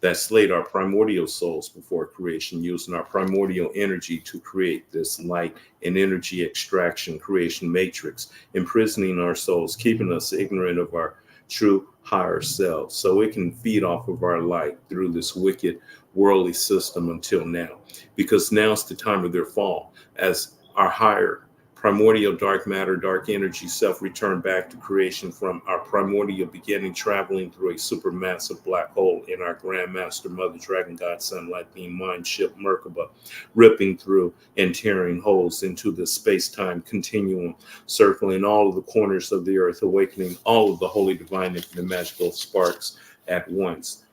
that slayed our primordial souls before creation, using our primordial energy to create this light and energy extraction creation matrix, imprisoning our souls, keeping us ignorant of our true higher selves, so it can feed off of our light through this wicked worldly system until now. Because now's the time of their fall, as our higher primordial dark matter, dark energy self returned back to creation from our primordial beginning, traveling through a supermassive black hole in our Grandmaster Mother Dragon God Sunlight Beam Mind Ship Merkaba, ripping through and tearing holes into the space-time continuum, circling all of the corners of the earth, awakening all of the holy, divine, infinite, magical sparks at once,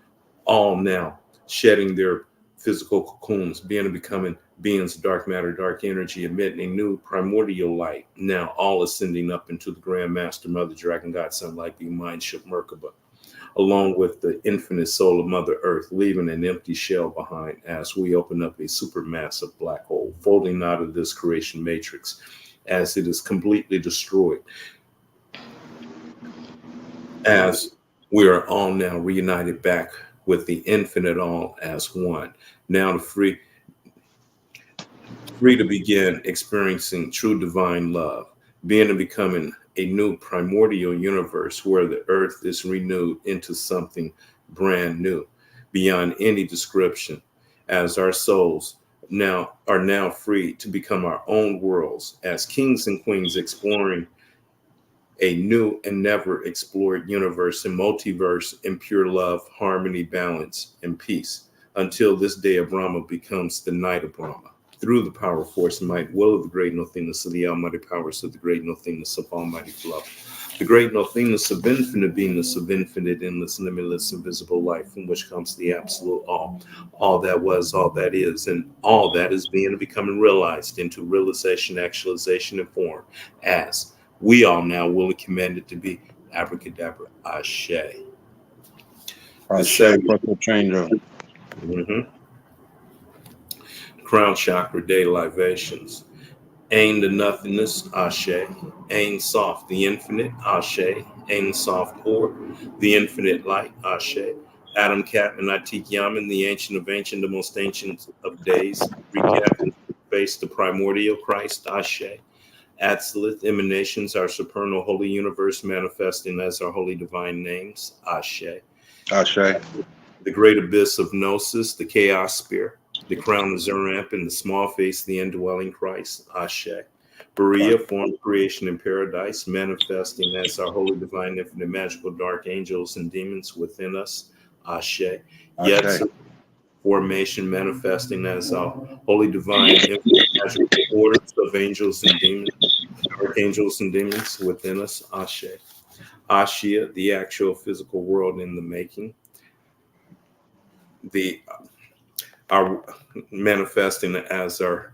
all now shedding their physical cocoons, being and becoming beings of dark matter, dark energy, emitting a new primordial light, now all ascending up into the Grand Master Mother Dragon God Sunlight Beam Mind Ship Merkaba, along with the infinite soul of Mother Earth, leaving an empty shell behind as we open up a supermassive black hole, folding out of this creation matrix as it is completely destroyed, as we are all now reunited back with the infinite all as one, now to free to begin experiencing true divine love, being and becoming a new primordial universe where the earth is renewed into something brand new, beyond any description, as our souls are now free to become our own worlds as kings and queens, exploring a new and never explored universe and multiverse in pure love, harmony, balance, and peace, until this day of Brahma becomes the night of Brahma. Through the power, force, and might, will of the great nothingness of the almighty powers of the great nothingness of almighty flow, the great nothingness of infinite beingness of infinite, endless, limitless, invisible life, from which comes the absolute all that was, all that is, and all that is being and becoming realized into realization, actualization, and form, as we all now will and commanded to be. Abracadabra, Ashe. Ashe, change of. Crown chakra day libations. Ain the nothingness, Ashe. Ain soft, the infinite, Ashe. Ain soft or the infinite light, Ashe. Adam Cat and Atik Yaman, the ancient of ancient, the most ancient of days. Recap and face the primordial Christ, Ashe. Atsilith emanations, our supernal holy universe manifesting as our holy divine names, Ashe. Ashe. The great abyss of Gnosis, the chaos spear, the crown of Zeramp, and the small face, the indwelling Christ, Ashe. Berea, form creation in paradise, manifesting as our holy divine infinite magical dark angels and demons within us, Ashe. Yet formation manifesting as our holy divine infinite magical orders of angels and demons, archangels and demons within us, Ashe. Ashia, the actual physical world in the making, our manifesting as our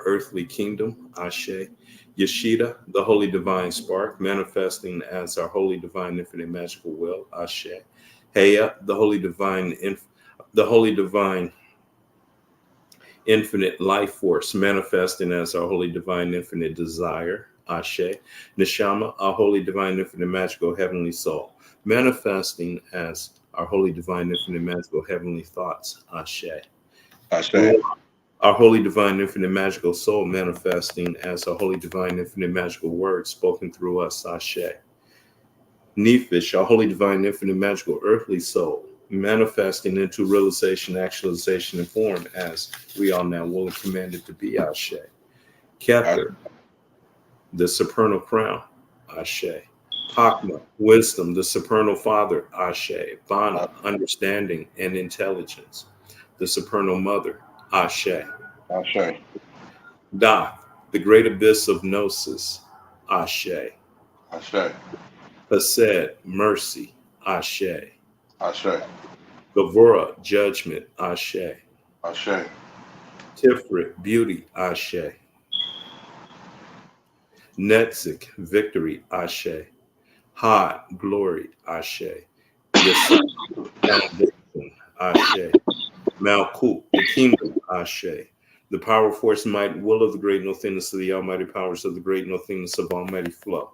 earthly kingdom, Ashe. Yeshida, the holy divine spark, manifesting as our holy divine infinite magical will, Ashe. Heya, the holy divine infinite life force, manifesting as our holy divine infinite desire, Ashe. Neshama, our holy divine infinite magical heavenly soul, manifesting as our holy divine infinite magical heavenly thoughts, Ashe. Ashe. Our holy divine infinite magical soul, manifesting as our holy divine infinite magical word spoken through us, Ashe. Nephish, our holy divine infinite magical earthly soul, manifesting into realization, actualization, and form as we are now will and commanded to be, Ashe. Kether, the supernal crown, Ashe. Hakma, wisdom, the supernal father, Ashe. Bana, understanding and intelligence, the supernal mother, Ashe. Ashe. Doth, the great abyss of Gnosis, Ashe. Ashe. Hased, mercy, Ashe. Ashe. Gavura, judgment, Ashe. Ashe. Tifrit, beauty, Ashe. Netzik, victory, Ashe. Had, glory, Ashe. Yasud, foundation, Ashe. Malkut, the kingdom, Ashe. The power, force, might, will of the great nothingness of the almighty powers of the great nothingness of almighty flow.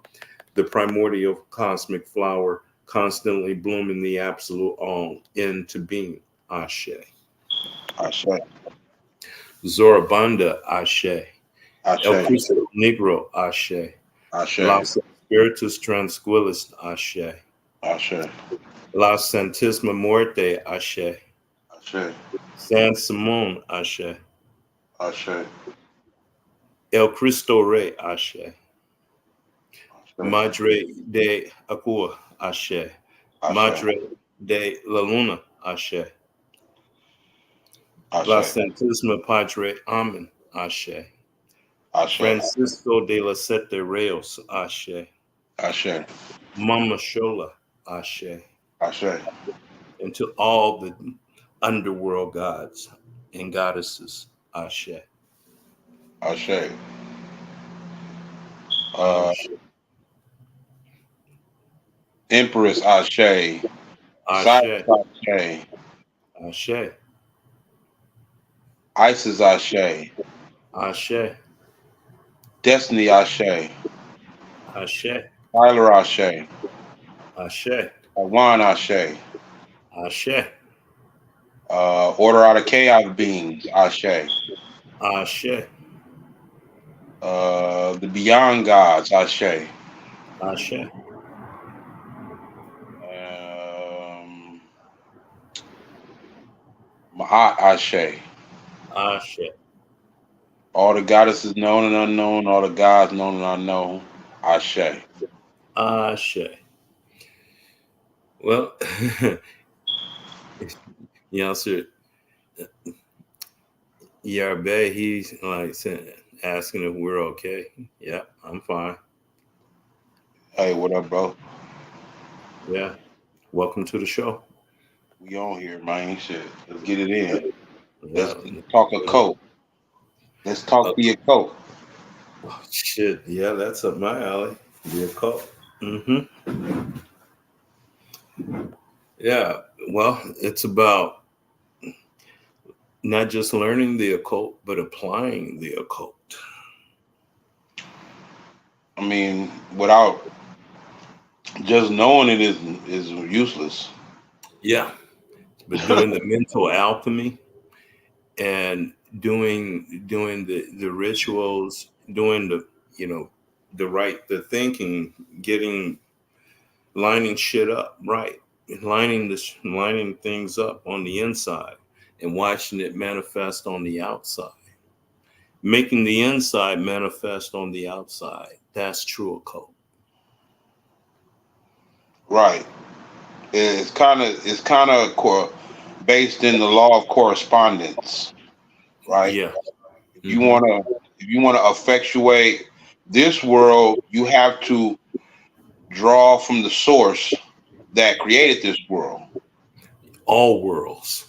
The primordial cosmic flower constantly blooming the absolute all into being. Ashe. Ashe. Zorabanda, Ashe. El Ashe. Cristo Negro, Ashe. Ashe. Los Spiritus Tranquilis, Ashe. Ashe. La Santisima Muerte, Ashe. Ashe. San Simon, Ashe. Ashe. El Cristo Rey, Ashe. Ashe. Madre de Aqua, Ashe. Ashe. Madre de la Luna, Ashe. La Ashe. Santisima Padre Amen, Ashe. Ashe. Francisco de la Sete Reos, Ashe. Ashe. Mama Shola, Ashe. Ashe. And to all the underworld gods and goddesses, Ashe. Ashe. Ashe. Empress Ashe. Cyrus Ashe. Ashe. Ashe. Isis Ashe. Ashe. Destiny Ashe. Ashe. Tyler Ashe. Ashe. Iwan Ashe. Ashe. Order out of chaos beings Ashe. Ashe. The beyond gods Ashe. Ashe. Ma'at Ashe. Ashe. All the goddesses known and unknown, all the gods known and unknown. Ashe. Ashe. Well, sir. Yarbe, he's like asking if we're okay. Yeah, I'm fine. Hey, what up, bro? Yeah. Welcome to the show. We on here, man. Shit. Let's get it in. Yeah. Let's talk a coat. Let's talk the occult. Oh, shit. Yeah, that's up my alley. The occult. Mm-hmm. Yeah. Well, it's about not just learning the occult, but applying the occult. I mean, without just knowing it is useless. Yeah. But doing the mental alchemy and doing the rituals, doing the thinking, lining shit up right, lining things up on the inside and watching it manifest on the outside, making the inside manifest on the outside. That's true occult. Right. It's kind of based in the law of correspondence, right? Yeah. If you wanna effectuate this world, you have to draw from the source that created this world, All worlds.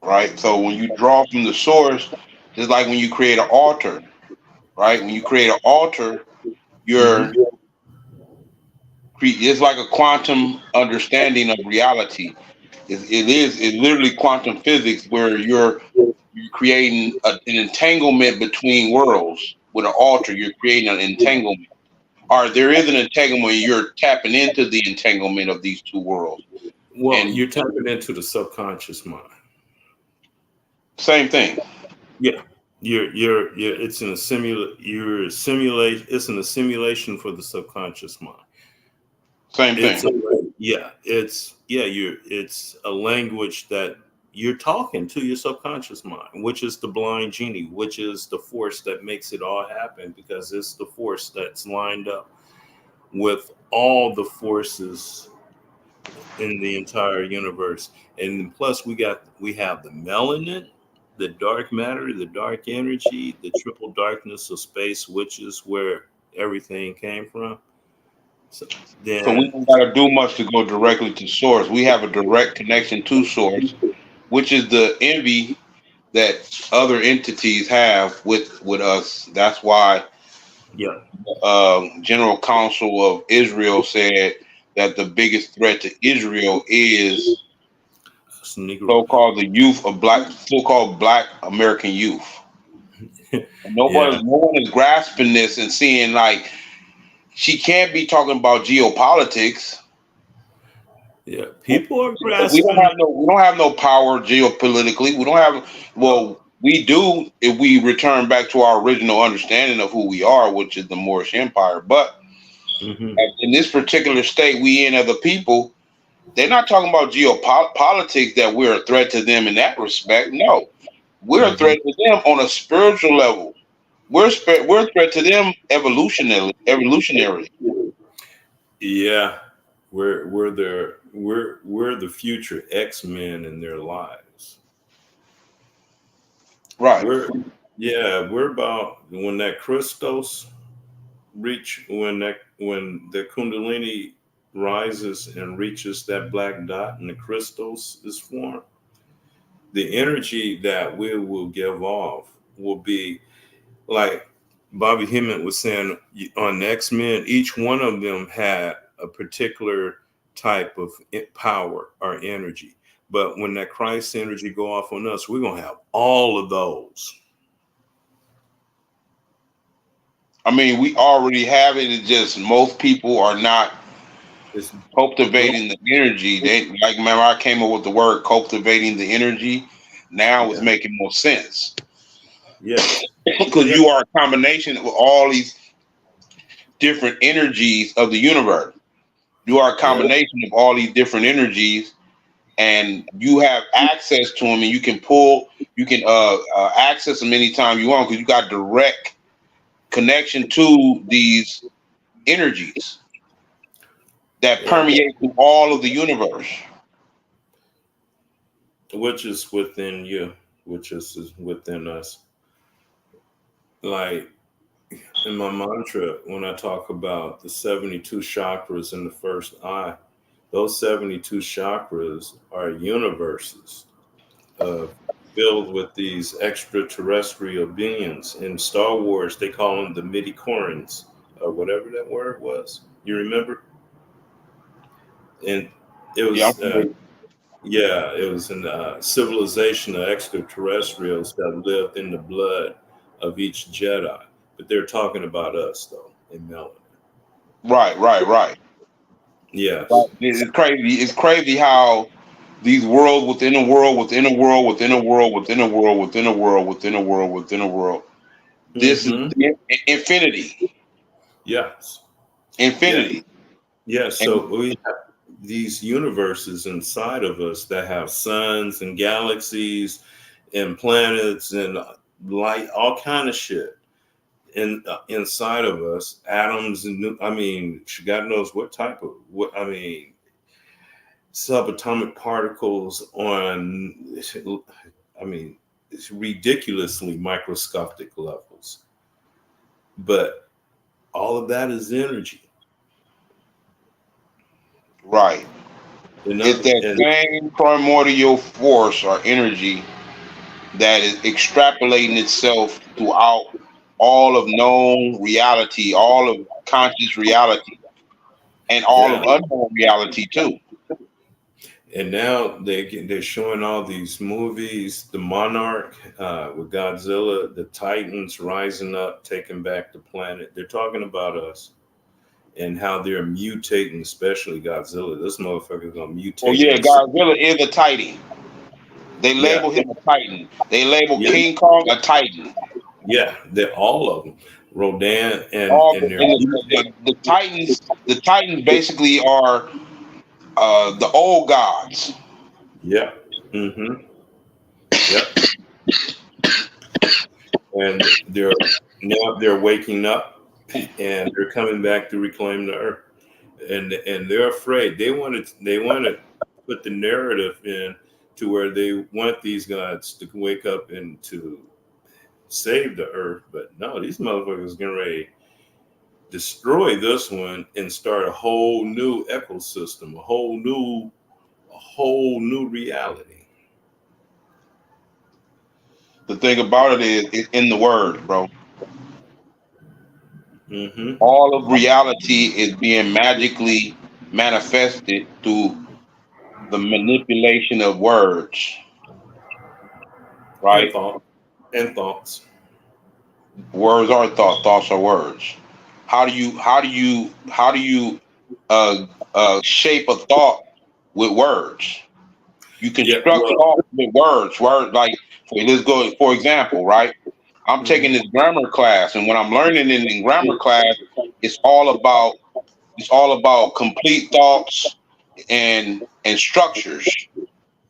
right? So when you draw from the source, just like when you create an altar, right? When you create an altar, you're it's like a quantum understanding of reality. It's literally quantum physics where you're creating an entanglement between worlds. With an altar, you're creating an entanglement. Or there is an entanglement, you're tapping into the entanglement of these two worlds. Well, And you're tapping into the subconscious mind. same thing. Yeah. It's in a it's in a simulation for the subconscious mind. Same thing. It's a language that you're talking to your subconscious mind, which is the blind genie, which is the force that makes it all happen, because it's the force that's lined up with all the forces in the entire universe. And plus we have the melanin, the dark matter, the dark energy, the triple darkness of space, which is where everything came from. So we then don't got to do much to go directly to source. We have a direct connection to source, which is the envy that other entities have with us. That's why yeah, General Council of Israel said that the biggest threat to Israel is so-called the youth of so-called Black American youth. No one is grasping this and seeing, like, she can't be talking about geopolitics. Yeah, people are We don't grasping. have no power geopolitically. We don't have well, we do if we return back to our original understanding of who we are, which is the Moorish Empire. But Hmm. in this particular state we in as a people, they're not talking about geopolitics that we're a threat to them in that respect. No, we're a Hmm. threat to them on a spiritual level. We're a threat to them evolutionary. Yeah, we're the future X-Men in their lives. Right, We're yeah, we're about when that Christos when the Kundalini rises and reaches that black dot and the Christos is formed, the energy that we will give off will be like Bobby Hemmett was saying on X Men. Each one of them had a particular type of power or energy. But when that Christ energy go off on us, we're gonna have all of those. I mean, we already have it. It's just most people are not It's cultivating the energy. They like remember I came up with the word cultivating the energy. Now it's yeah, making more sense yes, because yeah, you are a combination of all these different energies of the universe. You are a yeah, combination of all these different energies, and you have access to them, and you can pull, you can access them anytime you want because you got direct connection to these energies that yeah. permeate through all of the universe. Which is within you, which is within us. Like in my mantra, when I talk about the 72 chakras in the first eye, those 72 chakras are universes uh, filled with these extraterrestrial beings. In Star Wars, they call them the midi-chlorians, or whatever that word was. You remember? And it Yeah, was, yeah, it was an civilization of extraterrestrials that lived in the blood of each Jedi. But they're talking about us, though, in Melanie. right. Yes. It's crazy. It's crazy how these worlds within a world, within a world, within a world, within a world, within a world, within a world, within a world. This is Mm-hmm. infinity, Yes. Yeah. infinity, Yeah. and So we have these universes inside of us that have suns and galaxies and planets and light, all kind of shit inside of us. Atoms and I mean, God knows what type of what I mean. Subatomic particles on, I mean, it's ridiculously microscopic levels. But all of that is energy, right. you It's know? that And same primordial force or energy that is extrapolating itself throughout all of known reality, all of conscious reality, and all of yeah, unknown reality too. and now they're showing all these movies, the Monarch with Godzilla, the Titans rising up, taking back the planet. They're talking about us and how they're mutating, especially Godzilla. This motherfucker's gonna Well, mutate yeah, into, Godzilla is a titan. They yeah, label him a titan. They label yeah, King Kong a titan. yeah. They're all of them. Rodan All and they're and mutating. the titans basically are the old gods. Yeah. Mm-hmm. Yep. And they're waking up and they're coming back to reclaim the earth. And they're afraid. They want to put the narrative in to where they want these gods to wake up and to save the earth. But no, these motherfuckers getting ready to destroy this one and start a whole new ecosystem, a whole new reality. The thing about it is, it's in the word, bro. Mm-hmm. All of reality is being magically manifested through the manipulation of words, And right? thought and thoughts. Words are thoughts, thoughts are words. How do you shape a thought with words. You Yeah. construct thoughts with words. Words like, let's go for example, right? I'm taking this grammar class, and when I'm learning in grammar class, it's all about complete thoughts and structures,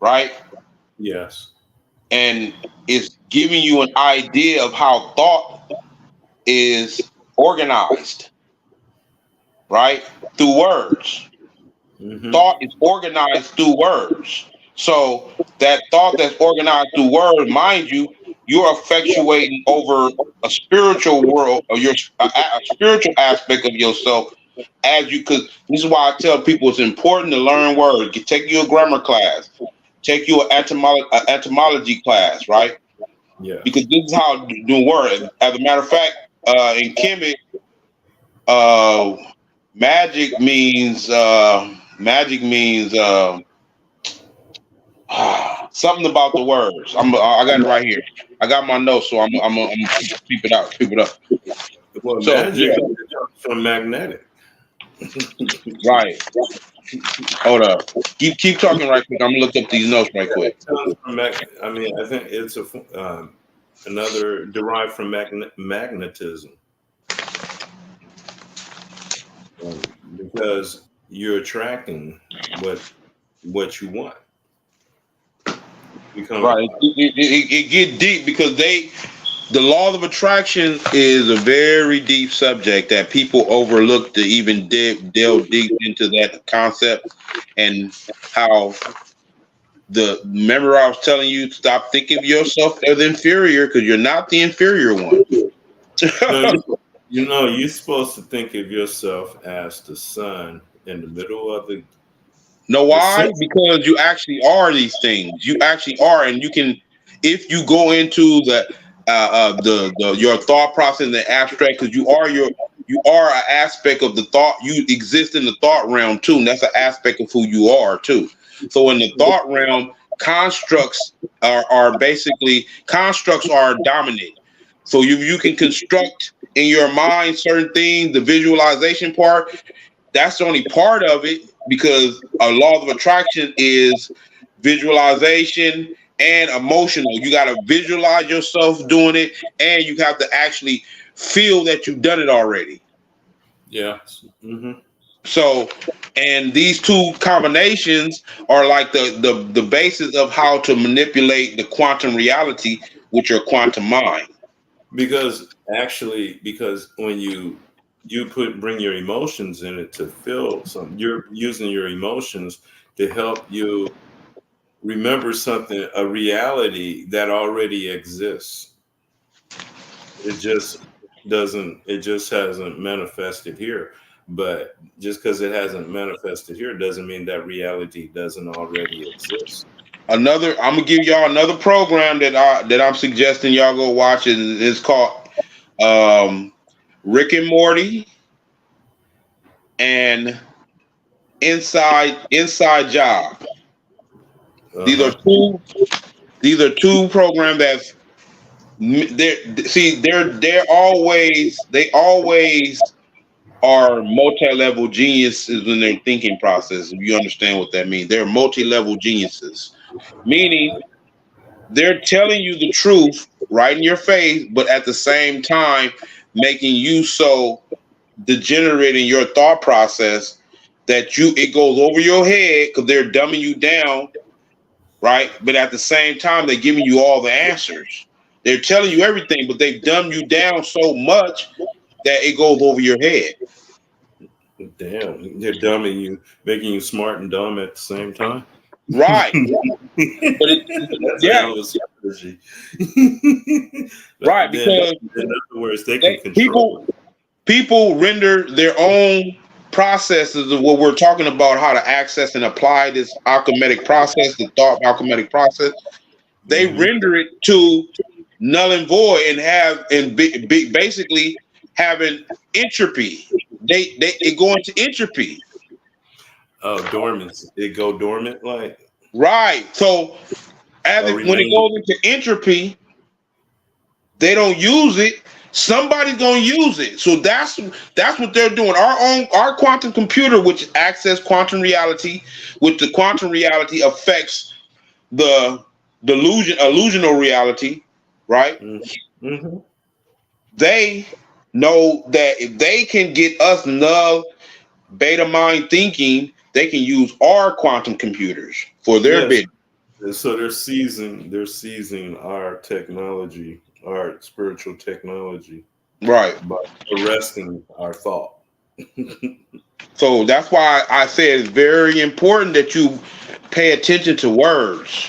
right? Yes. And it's giving you an idea of how thought is organized, right? Through words. Mm-hmm. Thought is organized through words. So that thought that's organized through words, mind you, you're effectuating over a spiritual world or a spiritual aspect of yourself as you could. This is why I tell people it's important to learn words. Take you a grammar class, take you an etymology class, right? Yes. Because this is how do words. As a matter of fact, in Kemet, uh, magic means something about the words. I got it right here. I got my notes, so I'm gonna keep it out. Keep it up. Well, So magic yeah, comes from magnetic. right. Hold up. Keep talking right quick. I'm gonna look up these notes right quick. It comes from I mean, I think it's another derived from magnetism, because you're attracting what you want. Become Right. It get deep because the law of attraction is a very deep subject that people overlook to even delve deep into that concept, and how remember I was telling you, stop thinking of yourself as inferior because you're not the inferior one. no, you're supposed to think of yourself as the sun in the middle of Know the why? sun. Because you actually are these things. You actually are, and you can, if you go into the your thought process in the abstract, because you are an aspect of the thought. You exist in the thought realm too, and that's an aspect of who you are too. So in the thought realm, constructs are basically constructs are dominant. So you can construct in your mind certain things, the visualization part. That's the only part of it because a law of attraction is visualization and emotional. You got to visualize yourself doing it, and you have to actually feel that you've done it already. Yeah. Mm-hmm. So, and these two combinations are like the basis of how to manipulate the quantum reality with your quantum mind. Because when you bring your emotions in it to feel something, you're using your emotions to help you remember something, a reality that already exists. It just it just hasn't manifested here. But just because it hasn't manifested here doesn't mean that reality doesn't already exist. I'm gonna give y'all another program that I'm suggesting y'all go watch. It's called um, Rick and Morty and Inside Job. These are Uh-huh. two. These are two programs that's they always are multi-level geniuses in their thinking process. If you understand what that means, they're multi-level geniuses, meaning they're telling you the truth right in your face, but at the same time making you so degenerate in your thought process that it goes over your head because they're dumbing you down, right? But at the same time, they're giving you all the answers. They're telling you everything, but they've dumbed you down so much that it goes over your head. Damn, they're dumbing you, making you smart and dumb at the same time. Right. But That's a yeah, hell of a strategy. right. Then, Because in other words, they can control people it. people render their own processes of what we're talking about, how to access and apply this alchemic process, the thought alchemic process. They Hmm. render it to null and void and basically having entropy. They it go into entropy. Oh, dormant. It go dormant, like, Right. So or when it remain. goes into entropy, they don't use it. Somebody's gonna use it. So that's what they're doing. Our quantum computer, which access quantum reality, which the quantum reality affects the illusional reality, right? Mm-hmm. They know that if they can get us null beta mind thinking, they can use our quantum computers for their Yes. bit. And so they're seizing our technology, our spiritual technology, Right. by arresting our thought. So that's why I say it's very important that you pay attention to words.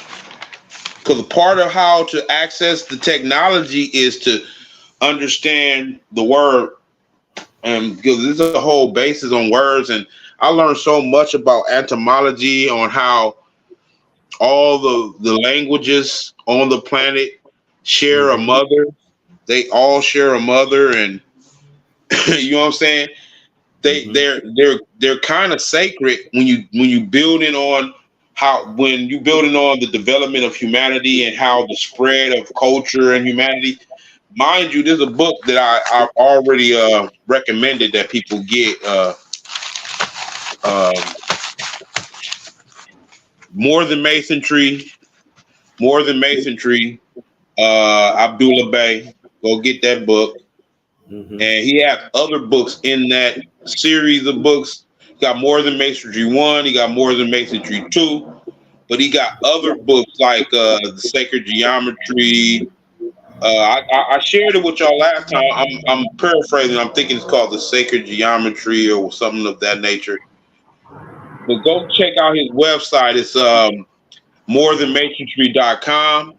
Because part of how to access the technology is to understand the word. And because there's a whole basis on words. And I learned so much about etymology, on how all the languages on the planet share a Mm-hmm. mother. They all share a mother, and you know what I'm saying. They Mm-hmm. they're kind of sacred when you building on how when you building on the development of humanity and how the spread of culture and humanity. Mind you, there's a book that I've already recommended that people get. Um, More than masonry, more than masonry. Abdullah Bay, go get that book. Mm-hmm. And he has other books in that series of books. He got More Than Masonry 1, he got More Than Masonry 2, but he got other books like The Sacred Geometry. I shared it with y'all last time. I'm paraphrasing. I'm thinking it's called The Sacred Geometry or something of that nature. But go check out his website. It's morethanmasonry.com,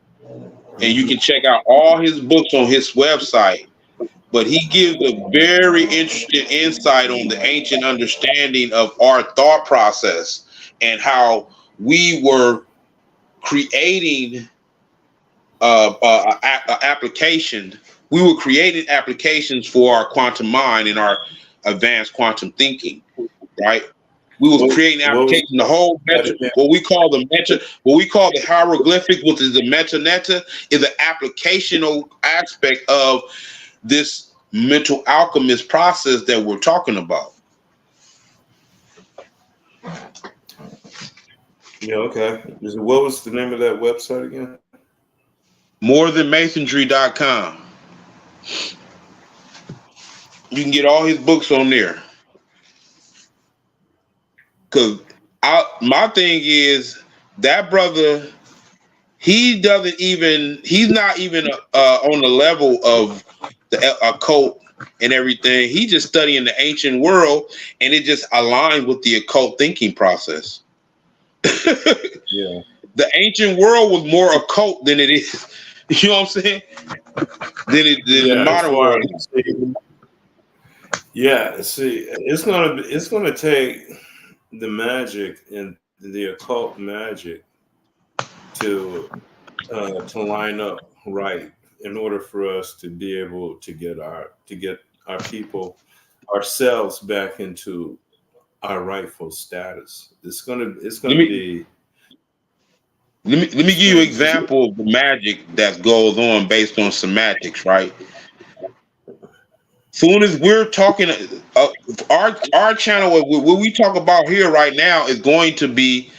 and you Mm-hmm. can check out all his books on his website. But he gives a very interesting insight on the ancient understanding of our thought process and how we were creating application. We were creating applications for our quantum mind and our advanced quantum thinking, right? We was What creating what was application. The whole that meta, again? what we call the hieroglyphic, which is the meta netta, is an applicational aspect of this mental alchemist process that we're talking about. Yeah, okay. What was the name of that website again? Morethanmasonry.com. You can get all his books on there. Cause my thing is that brother, he's not even on the level of the occult and everything. He's just studying the ancient world, and it just aligns with the occult thinking process. Yeah. The ancient world was more occult than it is. You know what I'm saying? Than the Yeah, as modern far world. as yeah, see, it's gonna take the magic and the occult magic to to line up right in order for us to be able to get our people ourselves back into our rightful status. It's Let gonna me be let me give it's you an gonna be example of the magic that goes on based on semantics, right? Soon as we're talking, our channel, what we talk about here right now, is going to be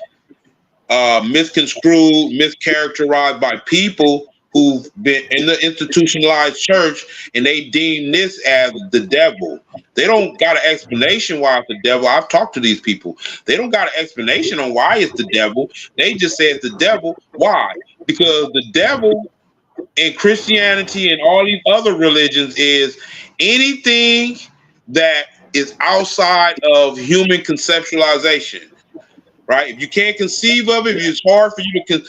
misconstrued, mischaracterized by people who've been in the institutionalized church, and they deem this as the devil. They don't got an explanation why it's the devil. I've talked to these people. They don't got an explanation on why it's the devil. They just say it's the devil. Why? Because the devil in Christianity and all these other religions is anything that is outside of human conceptualization, right? If you can't conceive of it, if it's hard for you to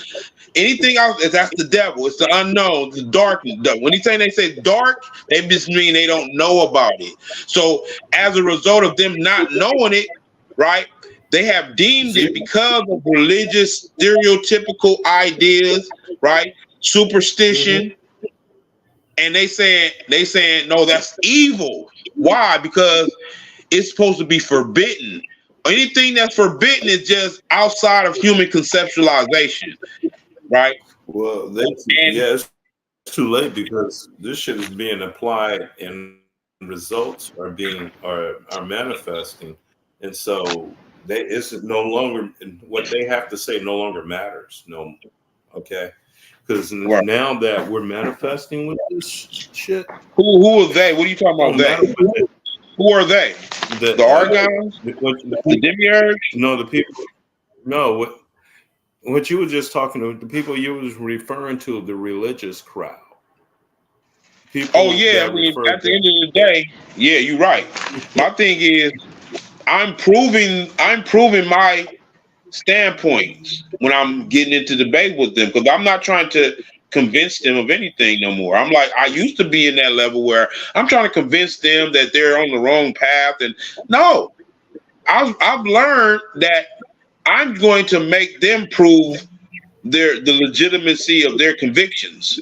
anything else, that's the devil. It's the unknown, the dark. When they say dark, they just mean they don't know about it. So as a result of them not knowing it, right, they have deemed see. it because of religious stereotypical ideas, right, Mhm. superstition, and they saying no, that's evil. Why? Because it's supposed to be forbidden. Anything that's forbidden is just outside of human conceptualization, right? Well, And yeah, it's too late because this shit is being applied and results are manifesting, and so they it's no longer what they have to say no longer matters. No, okay, because Right. now that we're manifesting with this shit, Who are they? What are you talking about? don't They? matter what Who are they? the The Argons? the The people. Demiurge? No, the people. No, what you were just talking to the people you was referring to the religious crowd, Oh people yeah, I that mean, refer at the end of the day, yeah, you're right. My thing is, I'm proving my standpoints when I'm getting into debate with them because I'm not trying to convince them of anything no more. I'm like I used to be in that level where I'm trying to convince them that they're on the wrong path, and no, I've learned that I'm going to make them prove the legitimacy of their convictions.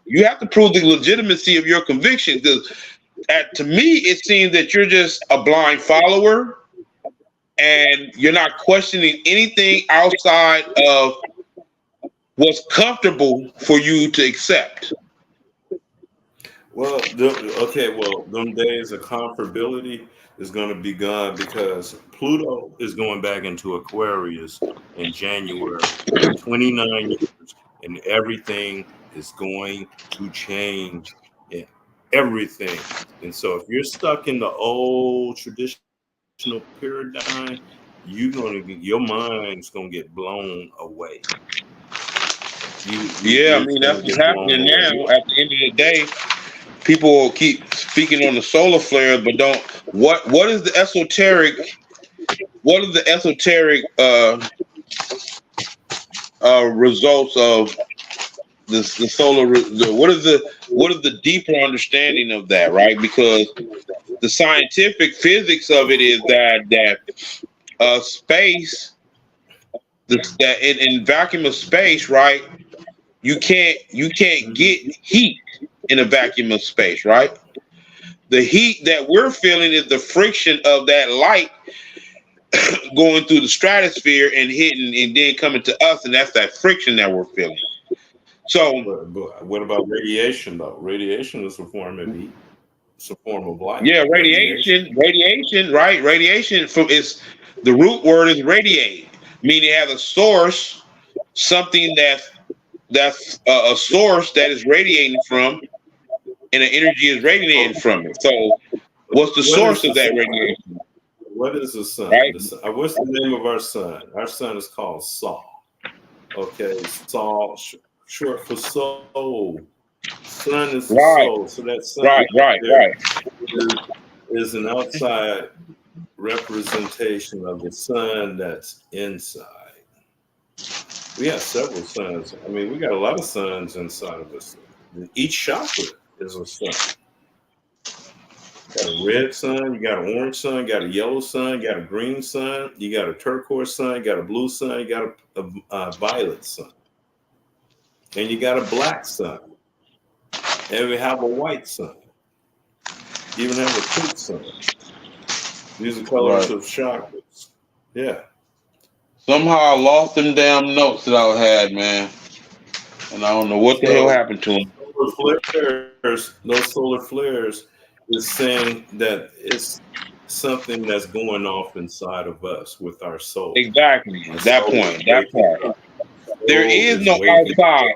You have to prove the legitimacy of your conviction because to me it seems that you're just a blind follower and you're not questioning anything outside of what's comfortable for you to accept. Well, okay, well, them days of comfortability is going to be gone because Pluto is going back into Aquarius in January for 29 years, and everything is going to change. Yeah, everything. And so, if you're stuck in the old traditional paradigm, your mind's gonna get blown away. Yeah, I It's mean gonna that's what's get blown happening away. now. At the end of the day, people keep speaking on the solar flares, but don't. What is the esoteric? What are the esoteric results of the solar? What is the deeper understanding of that? Right, because the scientific physics of it is that space, that in vacuum of space, right? You can't get Mhm. heat in a vacuum of space, right? The heat that we're feeling is the friction of that light going through the stratosphere and hitting and then coming to us, and that's that friction that we're feeling. So But what about radiation, though? Radiation is a form of heat. It's a form of light. yeah, Radiation. radiation, right? Radiation from is the root word is radiate, meaning it has a source, something that's a source that is radiating from, and the energy is radiating So, from it. So, what's the what is source the of that sun? radiation? What is the sun? Right? What's the name of our sun? Our sun is called Sol. Okay, Sol, short for soul. Sun is the soul. Right, So that sun right, right right, there right. is, is an outside representation of the sun that's inside. We have several suns. I mean, we got a lot of suns inside of us. Each chakra is a sun. You got a red sun, you got an orange sun, you got a yellow sun, you got a green sun, you got a turquoise sun, you got a blue sun, you got a violet sun, and you got a black sun, and we have a white sun, you even have a pink sun. These are colors Right. of chakras. Yeah. Somehow I lost them damn notes that I had, man, and I don't know what the hell So happened to them. those solar flares is saying that it's something that's going off inside of us with our soul. Exactly. Our That soul is point. That waking part. up. There Soul is is no waking. outside.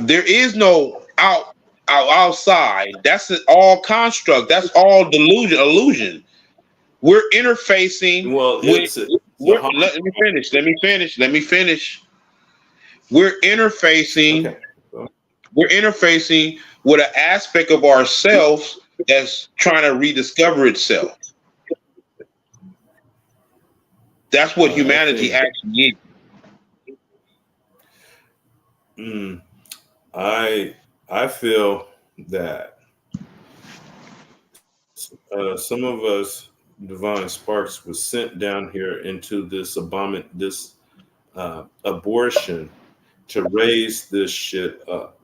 There is no outside. That's all construct. That's all delusion, illusion. We're interfacing Well, with. it's a hard. Let me finish. Let me finish. Let me finish. We're interfacing. Okay. We're interfacing with an aspect of ourselves that's trying to rediscover itself. That's what I humanity think actually is. mm, I I feel that some of us divine sparks was sent down here into this abortion to raise this shit up.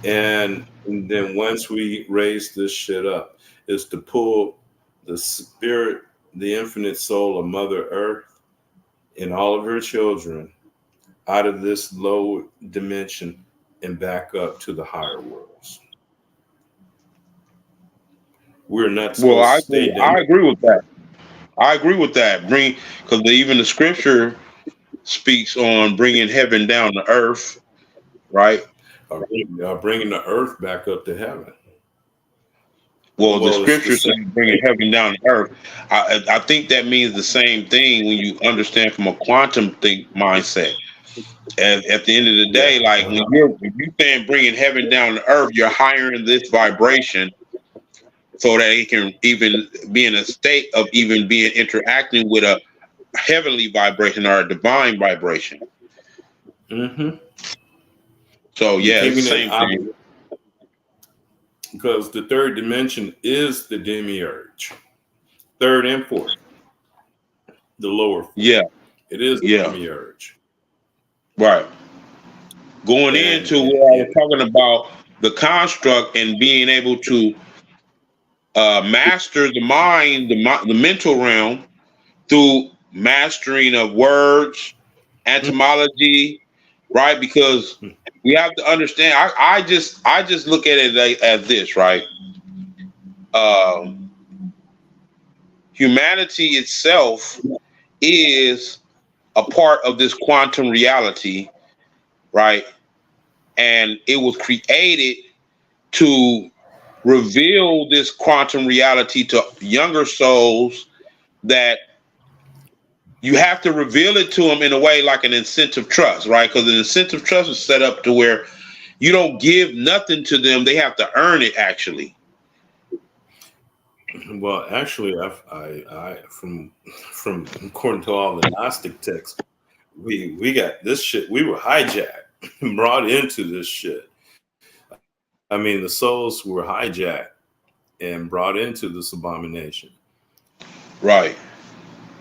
And then once we raise this shit up, is to pull the spirit, the infinite soul of Mother Earth and all of her children out of this low dimension and back up to the higher worlds. We're not Well, supposed to stay I down. agree with that. I agree with that. Because even the scripture speaks on bringing heaven down to earth, right? Bringing the earth back up to heaven. Well, the Well, it's the scripture says same bringing thing. heaven down to earth. I think that means the same thing when you understand from a quantum think mindset. At the end of the Yeah. day, like when you're saying bringing heaven down to earth, you're hiring this vibration so that it can even be in a state of even being interacting with a heavenly vibration or a divine vibration. Mm-hmm. So You're yeah, it's the keeping it same out thing. because the third dimension is the demiurge. Third and fourth, the lower four. Yeah, It is the yeah, demiurge. right. Going And into and, where I was and talking about the construct and being able to master the mind, the mental realm through mastering of words, etymology, right? Because we have to understand. I just look at it as this, right? Um, Humanity itself is a part of this quantum reality, right? And it was created to reveal this quantum reality to younger souls that you have to reveal it to them in a way like an incentive trust, right? Because an incentive trust is set up to where you don't give nothing to them; they have to earn it. Actually, well, actually, from according to all the Gnostic texts, we got this shit. We were hijacked, brought into this shit. I mean, the souls were hijacked and brought into this abomination. right?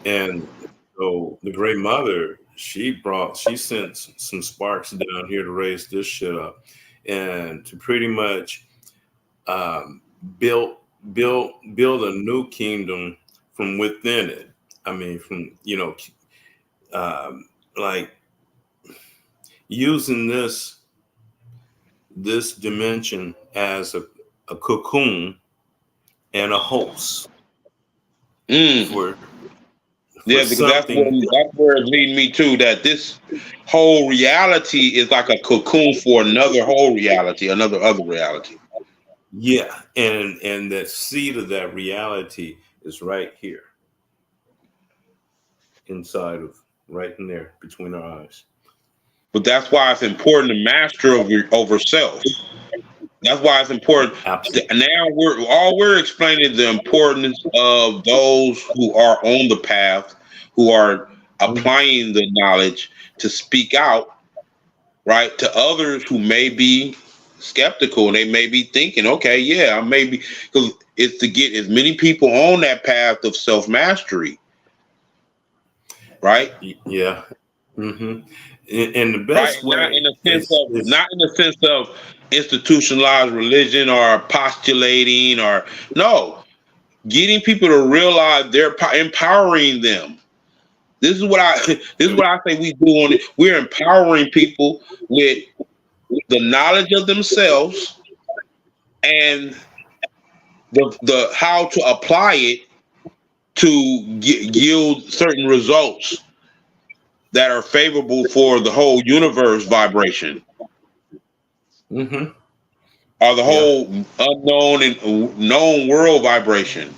And so the Great Mother, she sent some sparks down here to raise this shit up and to pretty much um, build build a new kingdom from within it. I mean, from um, like using this dimension as a cocoon and a host Mm. for Yeah, because something. that's where it lead me to that this whole reality is like a cocoon for another whole reality, another other reality. Yeah, and that seed of that reality is right here inside of right in there between our eyes. But that's why it's important to master over self. That's why it's important. Absolutely. Now we're explaining the importance of those who are on the path, who are applying the knowledge to speak out, right, to others who may be skeptical and they may be thinking, okay, yeah, I may be, because it's to get as many people on that path of self mastery, right? Yeah. Hmm. And the Right, best not in way the sense is of institutionalized religion or postulating or no, getting people to realize they're empowering them. This is what I this is what I think we do on it. We're empowering people with the knowledge of themselves and the how to apply it to yield certain results that are favorable for the whole universe vibration hmm or the yeah. whole unknown and known world vibration.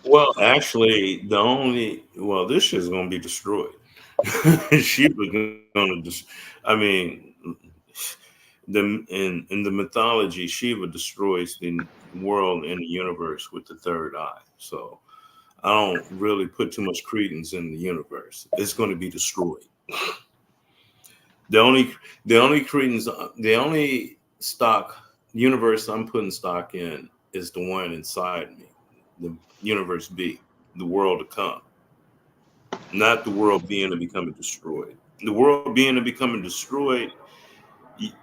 Well, actually, this shit is gonna be destroyed. She was gonna I mean, in the mythology, Shiva destroys the world and the universe with the third eye. So I don't really put too much credence in the universe. It's going to be destroyed. The only credence, the only stock universe I'm putting stock in is the one inside me, the universe B, the world to come, not the world being and becoming destroyed. The world being and becoming destroyed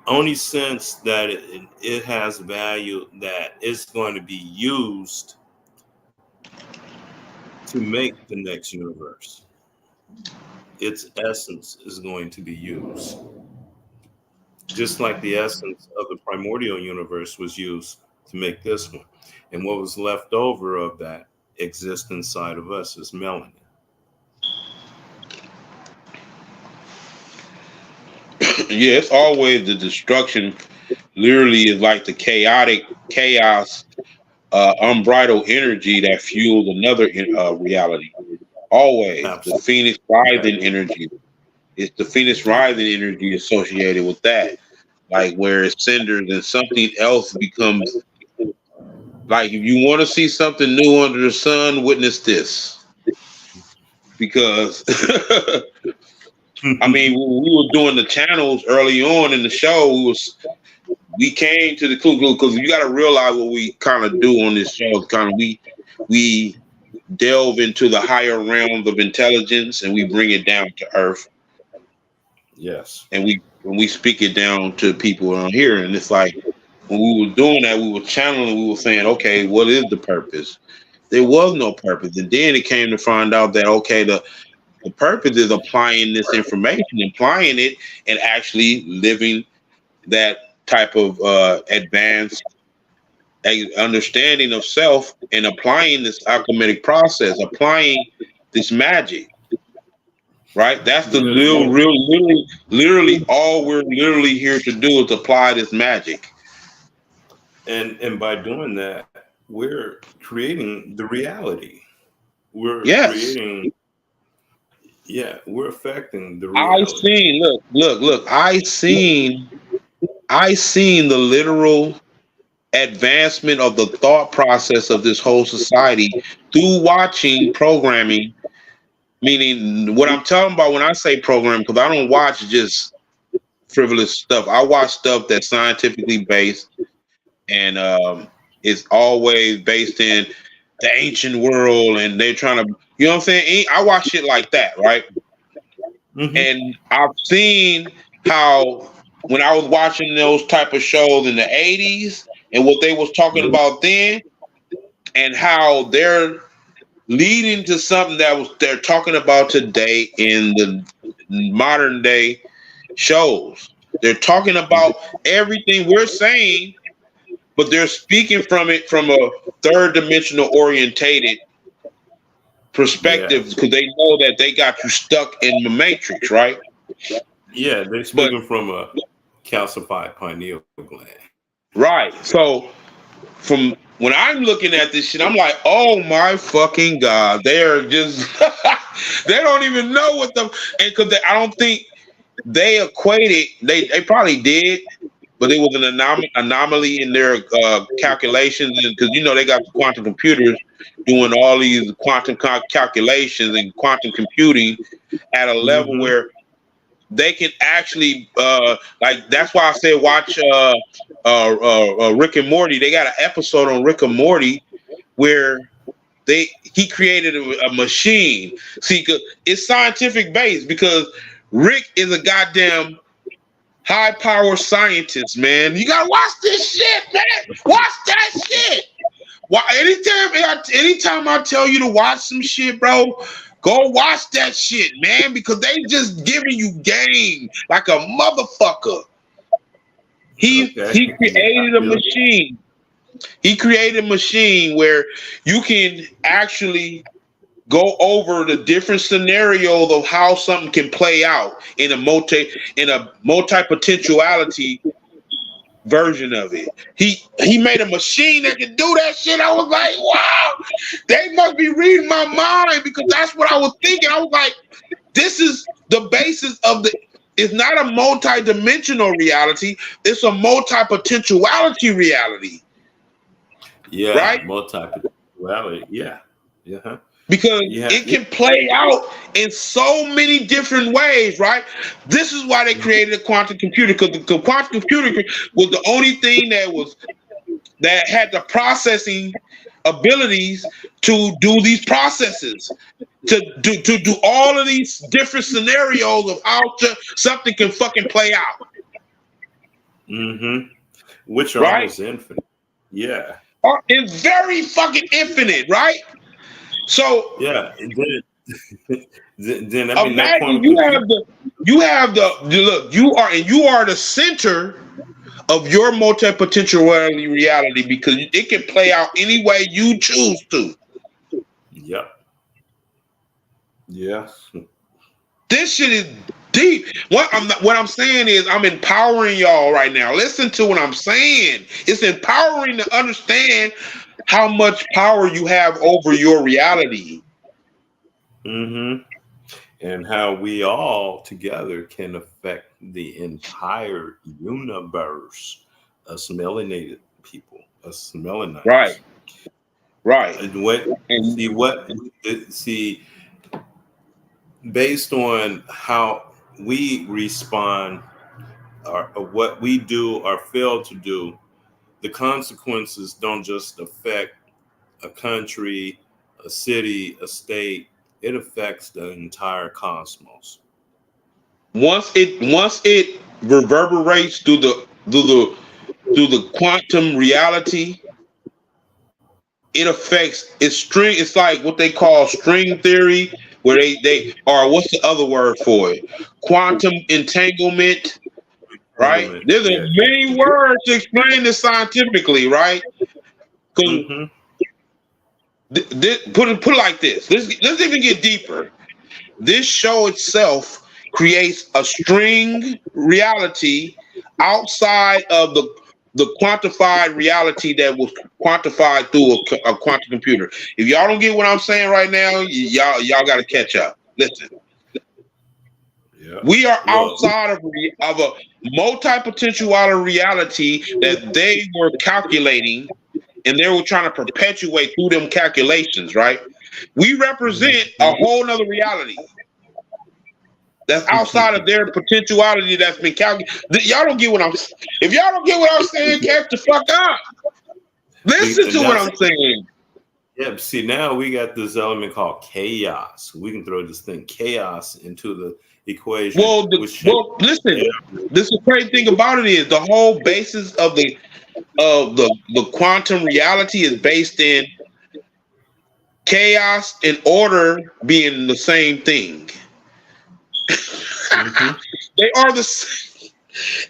only sense that it has value that it's going to be used to make the next universe. Its essence is going to be used. just like the essence of the primordial universe was used to make this one. And what was left over of that exists inside of us is melanin. Yeah, it's always the destruction. Literally, is like the chaotic chaos, unbridled energy that fuels another reality. Always the Absolutely. phoenix rising energy. It's the phoenix rising energy associated with that, like where it's cinders and something else becomes. Like if you want to see something new under the sun, witness this. Because I mean, when we were doing the channels early on in the show, we came to the conclusion because you got to realize what we kind of do on this show. Kind of we delve into the higher realms of intelligence and we bring it down to earth, Yes. and we speak it down to people around here. And it's like when we were doing that, we were channeling. We were saying, okay, what is the purpose? There was no purpose, and then it came to find out that okay, the purpose is applying this information, applying it, and actually living that type of advanced understanding of self and applying this alchemic process, applying this magic. Right? That's the Because literally all we're literally here to do is apply this magic. and by doing that, we're creating the reality. We're Yes. creating, yeah, we're affecting the I reality. seen, look, I seen the literal advancement of the thought process of this whole society through watching programming. Meaning, what I'm talking about when I say program, because I don't watch just frivolous stuff. I watch stuff that's scientifically based, and it's always based in the ancient world, and they're trying to, you know what I'm saying? I watch shit like that, right? Hmm. And I've seen how when I was watching those type of shows in the 80s and what they was talking about then, and how they're leading to something that was they're talking about today in the modern day shows. They're talking about everything we're saying, but they're speaking from it from a third dimensional orientated perspective Yes. because they know that they got you stuck in the matrix, right? Yeah, they're But speaking from a calcified pineal gland. right. So from when I'm looking at this shit, I'm like, oh my fucking god, they're just they don't even know what the and because I don't think they equated they probably did, but it was an anomaly in their calculations because you know they got the quantum computers doing all these quantum calculations and quantum computing at a level Hmm. where they can actually like that's why I said watch Rick and Morty. They got an episode on Rick and Morty where he created a machine. See, it's scientific based because Rick is a goddamn high power scientist, man. You gotta watch this shit, man. Watch that shit. Why anytime I tell you to watch some shit, bro, go watch that shit, man, because they just giving you game like a motherfucker. Okay. He Yeah, I created a feel. machine. He created a machine where you can actually go over the different scenarios of how something can play out in a multi potentiality version of it. He made a machine that could do that shit. I was like, wow, they must be reading my mind because that's what I was thinking. I was like, this is the basis of the. It's not a multi-dimensional reality. It's a multi-potentiality reality, Yeah, right? multi-potentiality. Yeah. Yeah. Huh? Because Yeah. it can play out in so many different ways, right? This is why they created a quantum computer because the quantum computer was the only thing that had the processing abilities to do these processes, to do all of these different scenarios of how something can fucking play out, Hmm. Which are right? almost infinite. Yeah. It's very fucking infinite, right? So Yeah. Then I mean, that imagine quantum you have computer. You have the look. You are the center of your multi-potentiality reality because it can play out any way you choose to. Yep. Yes. This shit is deep. What I'm saying is I'm empowering y'all right now. Listen to what I'm saying. It's empowering to understand how much power you have over your reality. Mm-hmm. And how we all together can affect the entire universe. Us melanated people, us Right, melanized. right. And what And see based on how we respond or what we do or fail to do, the consequences don't just affect a country, a city, a state. It affects the entire cosmos. once it reverberates through the quantum reality, it affects it's string. It's like what they call string theory, where they or what's the other word for it? Quantum entanglement, right? Entanglement, There's a yeah. many words to explain this scientifically, right? Because Mm-hmm. put it like this. Let's even get deeper. This show itself creates a string reality outside of the quantified reality that was quantified through a quantum computer. If y'all don't get what I'm saying right now, y'all got to catch up. Listen, Yeah. we are Look. outside of a multi-potentiality reality that they were calculating and they were trying to perpetuate through them calculations, right? We represent a whole nother reality that's outside of their potentiality that's been calculated. Y'all don't get what I'm. If y'all don't get what I'm saying, catch the fuck up. Listen And to what that's I'm saying. yeah. See, now we got this element called chaos. We can throw this thing chaos into the equation, which should Listen. This is the crazy thing about it is the whole basis of the quantum reality is based in chaos and order being the same thing. mm-hmm. They are the same.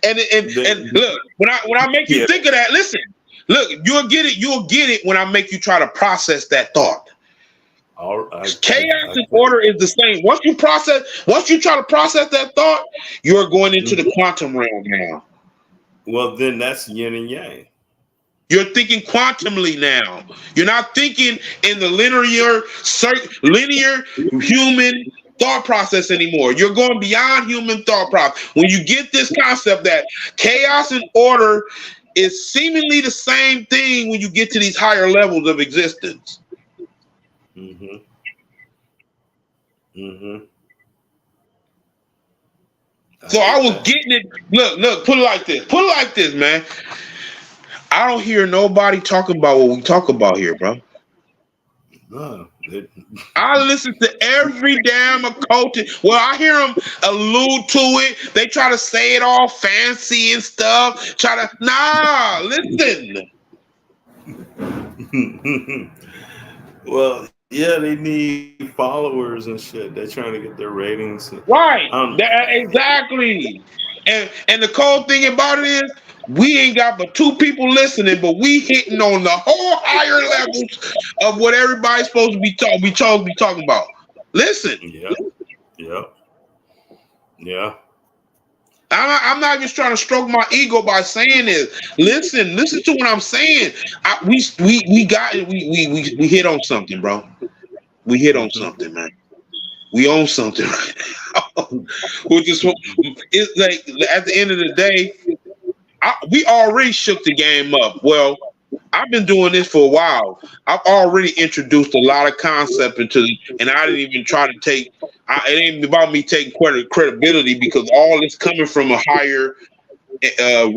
And look, when I make you Yeah. think of that, listen, look, you'll get it. You'll get it when I make you try to process that thought. All, Chaos and order is the same. Once you try to process that thought, you're going into the mhm. quantum realm now. Well, then that's yin and yang. You're thinking quantumly now. You're not thinking in the linear human thought process anymore. You're going beyond human thought process. When you get this concept that chaos and order is seemingly the same thing when you get to these higher levels of existence. Mm-hmm. Mm-hmm. I So I get was that. getting it. Look, put it like this. Put it like this, man. I don't hear nobody talking about what we talk about here, bro. No, I listen to every damn occulted. Well, I hear them allude to it. They try to say it all fancy and stuff. Listen. well, yeah, they need followers and shit. They're trying to get their ratings. Right. Um, Exactly. And the cold thing about it is we ain't got but two people listening, but we hitting on the whole higher levels of what everybody's supposed to be talking about. Listen. yeah, yeah, yeah. I'm not just trying to stroke my ego by saying this. Listen to what I'm saying. We hit on something, bro. We hit on Mm-hmm. something, man. We own something right now. Which is it's like at the end of the day, we already shook the game up. Well, I've been doing this for a while. I've already introduced a lot of concept and I didn't even try to take. It ain't about me taking credibility because all this coming from a higher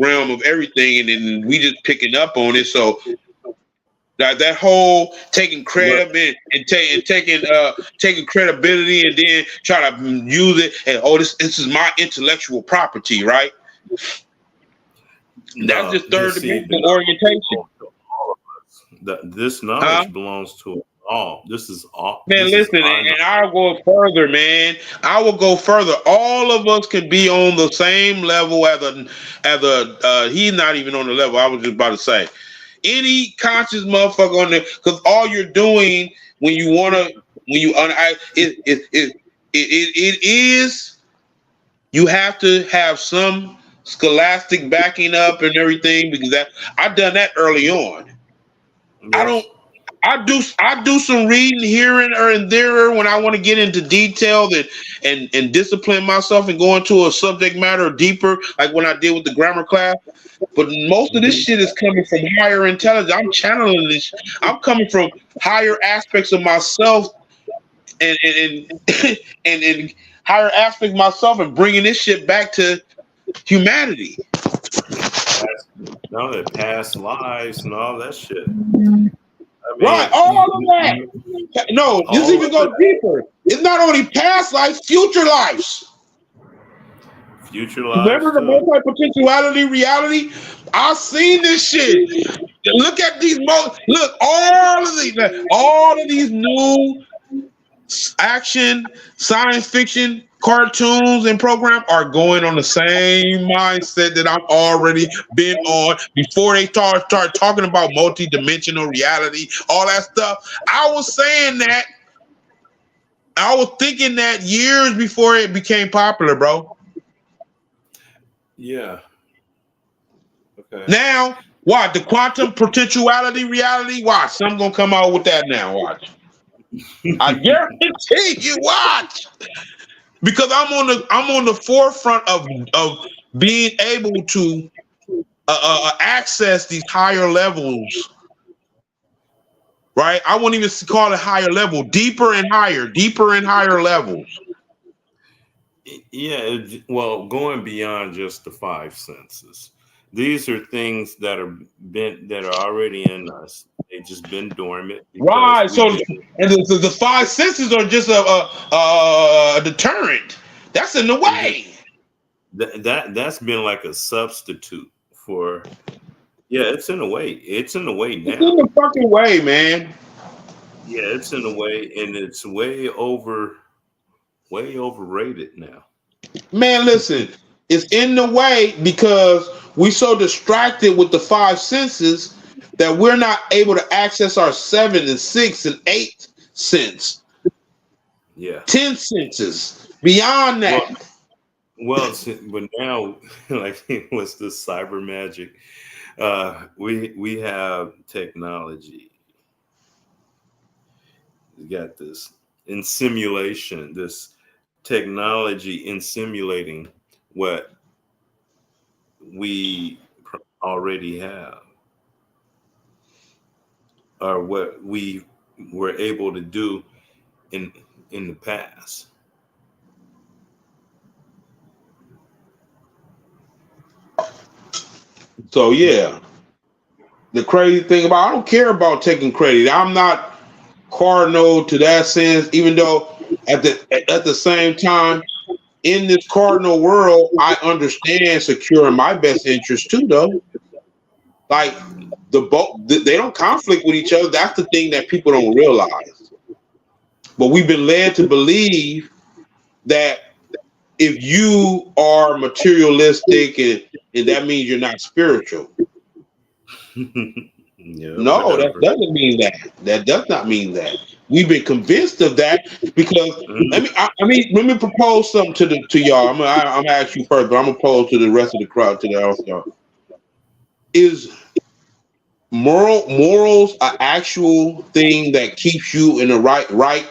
realm of everything, and then we just picking up on it. So that whole taking Well, credit and taking credibility and then try to use it and this is my intellectual property, right? That's no, just you third see, dimensional orientation. this Huh? knowledge belongs to us all. This is all. Man, This is listen, our. and I'll go further, man. I will go further. All of us can be on the same level he's not even on the level. I was just about to say. Any conscious motherfucker on there, because all you're doing when you wanna when you it is you have to have some scholastic backing up and everything because that I've done that early on. I don't. Yes. I do some reading here and there when I want to get into detail and discipline myself and go into a subject matter deeper, like when I did with the grammar class. But most of this Mhm. shit is coming from higher intelligence. I'm channeling this. I'm coming from higher aspects of myself and and higher aspects of myself and bringing this shit back to humanity. No, the past lives and all that shit. I Right, mean, all of that. No, just all even of it. go deeper. It's not only past lives, future lives. Future Remember lives the too. multi-potentiality reality? I've seen this shit. Look at these look, all of these new action, science fiction, cartoons, and programs are going on the same mindset that I've already been on before they start talking about multi-dimensional reality, all that stuff. I was saying that. I was thinking that years before it became popular, bro. Yeah. Okay. Now, watch the quantum potentiality reality. Watch, some gonna come out with that now. Watch, I guarantee you. Watch, because I'm on the forefront of being able to access these higher levels. Right? I won't even call it higher level, deeper and higher levels. Yeah. Well, going beyond just the five senses. These are things that are already in us. They've just been dormant because Right. we So, didn't. and the five senses are just a deterrent. That's in the way. That's been like a substitute for. Yeah, it's in a way. It's in a way It's in now. the fucking way, man. Yeah, it's in a way, and it's way overrated now. Man, listen, it's in the way because we so distracted with the five senses that we're not able to access our seven and six and eight sense, Yeah. 10 senses beyond Well, that. but now, like, what's this cyber magic? We have technology. We got this in simulation. This technology in simulating what we already have, or what we were able to do in in the past. So yeah, the crazy thing about I don't care about taking credit. I'm not cardinal to that sense, even though at the same time in this cardinal world, I understand securing my best interest too, though. Like they don't conflict with each other. That's the thing that people don't realize. But we've been led to believe that if you are materialistic and that means you're not spiritual. Yeah, No, that whatever. doesn't mean that. That does not mean that. We've been convinced of that because Mhm. let me propose something to y'all. I'm gonna ask you first, but I'm gonna pose to the rest of the crowd, to the house, y'all. Is morals an actual thing that keeps you in the right,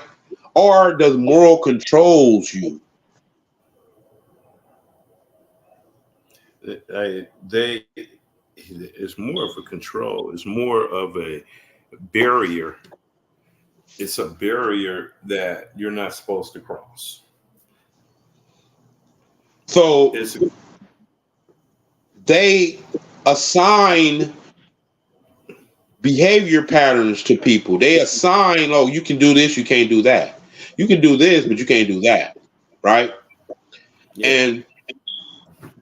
or does moral controls you? They it's more of a control. It's more of a barrier. It's a barrier that you're not supposed to cross. So It's they assign behavior patterns to people. They assign, oh, you can do this, you can't do that. You can do this, but you can't do that, right? yeah. And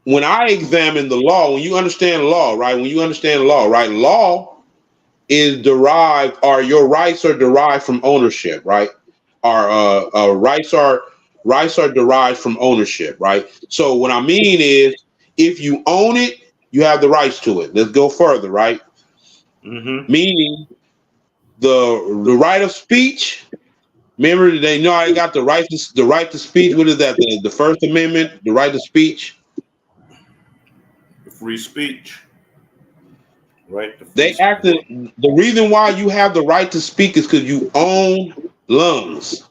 when I examine the law, when you understand law, right? When you understand law, right? Law is derived, or your rights are derived from ownership, right? Our rights are derived from ownership, right? So what I mean is, if you own it, you have the rights to it. Let's go further, right? Mm-hmm. Meaning the right of speech. Remember, they know I got the right to speech. What is that? The First Amendment, the right to speech. Free speech, right? The free They speech. acted. The reason why you have the right to speak is because you own lungs.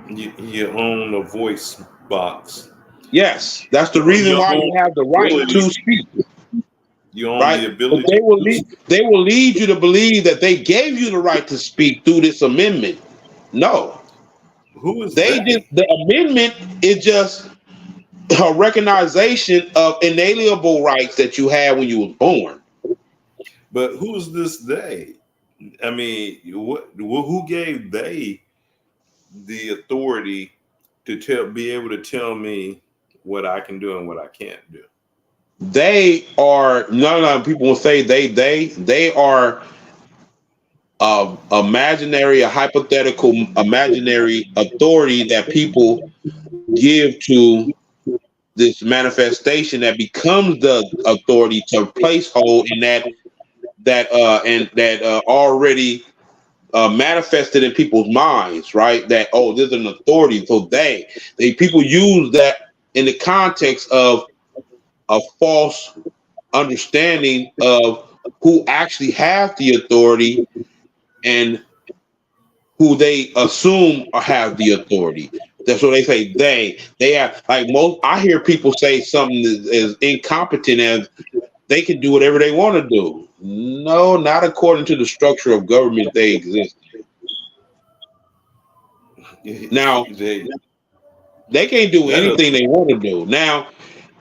You own a voice box. Yes, that's the reason You why own you have the the right ability. to speak, You own right? the But ability to speak. they will lead you to believe that they gave you the right to speak through this amendment. No, Who is they just they? the amendment is just a recognition of inalienable rights that you had when you was born. But who is this they? I mean, who gave they the authority to be able to tell me what I can do and what I can't do? They are none of people will say they are imaginary, a hypothetical imaginary authority that people give to this manifestation that becomes the authority to place hold in that already manifested in people's minds, right? That, oh, there's an authority. So they people use that in the context of a false understanding of who actually have the authority and who they assume have the authority. That's what they say. They have, like, most. I hear people say something as incompetent as they can do whatever they want to do. No, not according to the structure of government they exist. Now, They, they can't do that anything is, they want to do. Now,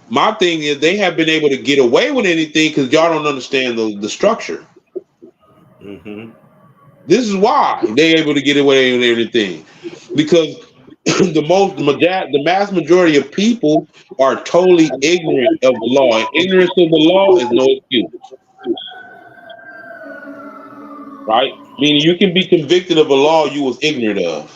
my thing is they have been able to get away with anything because y'all don't understand the structure. mm-hmm. This is why they're able to get away with anything, because the mass majority of people are totally ignorant of the law, and ignorance of the law is no excuse, right? Meaning you can be convicted of a law you was ignorant of.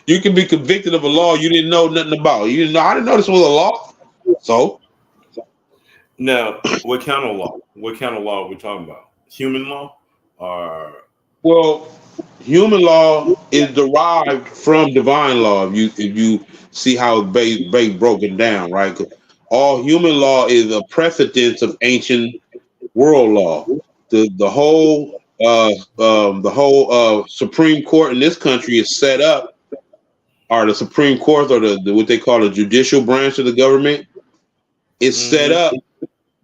You can be convicted of a law you didn't know nothing about. You didn't know. I didn't know this was a law. So, Now, what kind of law? What kind of law are we talking about? Human law, or well, human law is derived from divine law. If you see how it's broken down, right? 'Cause all human law is a precedence of ancient world law. The whole Supreme Court in this country is set up, or the Supreme Court, or the what they call the judicial branch of the government, is set mm-hmm. up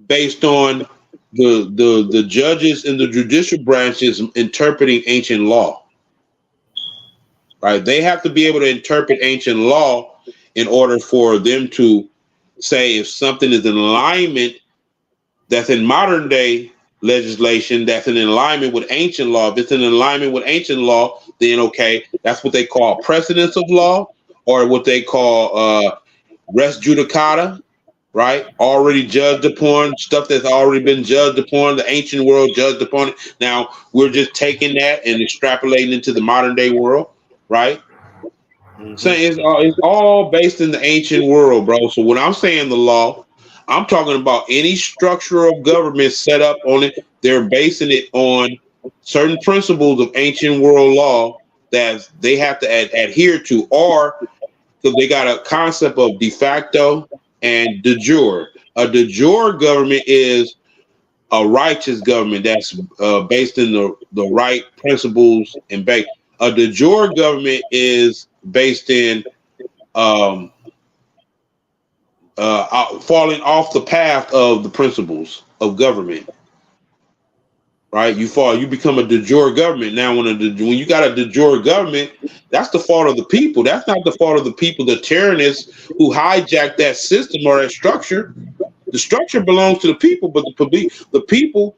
based on the judges in the judicial branches interpreting ancient law. Right? They have to be able to interpret ancient law in order for them to say if something is in alignment that's in modern day legislation that's in alignment with ancient law. If it's in alignment with ancient law, then okay, that's what they call precedence of law, or what they call res judicata, right? Already judged upon, stuff that's already been judged upon, the ancient world judged upon it. Now we're just taking that and extrapolating into the modern day world, right? So it's all based in the ancient world, bro. So when I'm saying the law, I'm talking about any structure of government set up on it. They're basing it on certain principles of ancient world law that they have to adhere to, or because they got a concept of de facto and de jure. A de jure government is a righteous government that's based in the right principles and base. A de jure government is based in um, falling off the path of the principles of government. Right, you become a de jure government. Now, when you got a de jure government, that's the fault of the people. That's not the fault of the people, the tyrannists who hijacked that system or that structure. The structure belongs to the people, but the people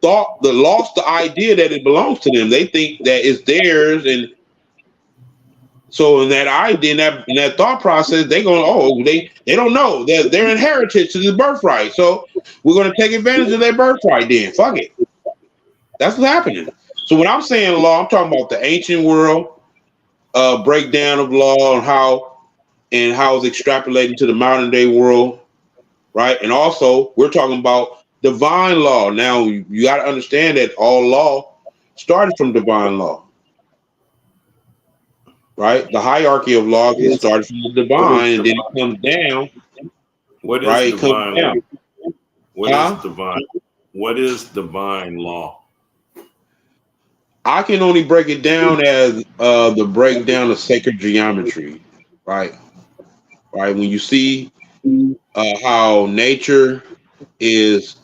lost the idea that it belongs to them. They think that it's theirs, and So in that idea, in that thought process, they going, oh, they don't know that they're inherited to the birthright. So we're gonna take advantage of their birthright. Then fuck it. That's what's happening. So when I'm saying law, I'm talking about the ancient world breakdown of law and how it's extrapolating to the modern day world, right? And also we're talking about divine law. Now you got to understand that all law started from divine law, right? The hierarchy of law it started from the What is divine, and then it divine? comes down, What is right? It comes divine law? down, What is huh? divine? What is divine law? I can only break it down as the breakdown of sacred geometry, right? Right. When you see how nature is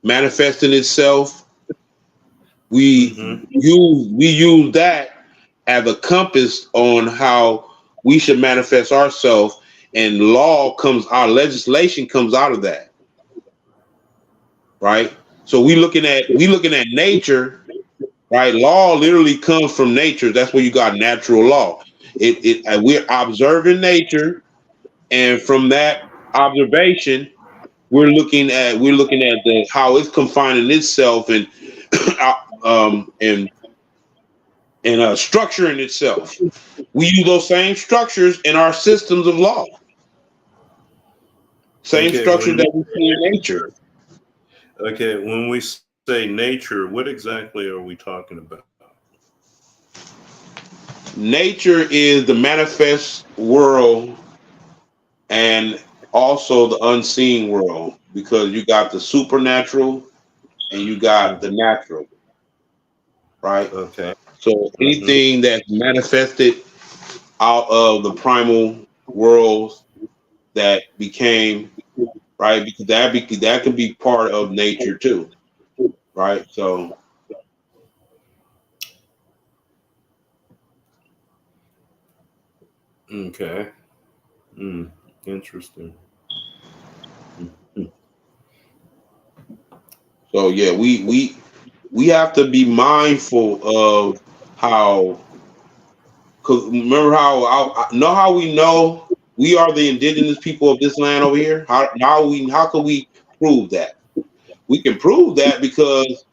manifesting itself, Mm-hmm. we use that as a compass on how we should manifest ourselves, and law comes, our legislation comes out of that, right? So we looking at nature, right? Law literally comes from nature. That's where you got natural law. We're observing nature, and from that observation, we're looking at the how it's confining itself and and structuring itself. We use those same structures in our systems of law, same Okay, structure when we that we see in say nature. nature, okay, when we say nature, what exactly are we talking about? Nature is the manifest world and also the unseen world, because you got the supernatural and you got Mhm. the natural, right? Okay. So Hmm. anything that's manifested out of the primal worlds that became, right, because that could be part of nature too, right? So Okay. Mm. Interesting. Mm. yeah, we have to be mindful of how, because remember how we know we are the indigenous people of this land over here. How can we prove that? We can prove that because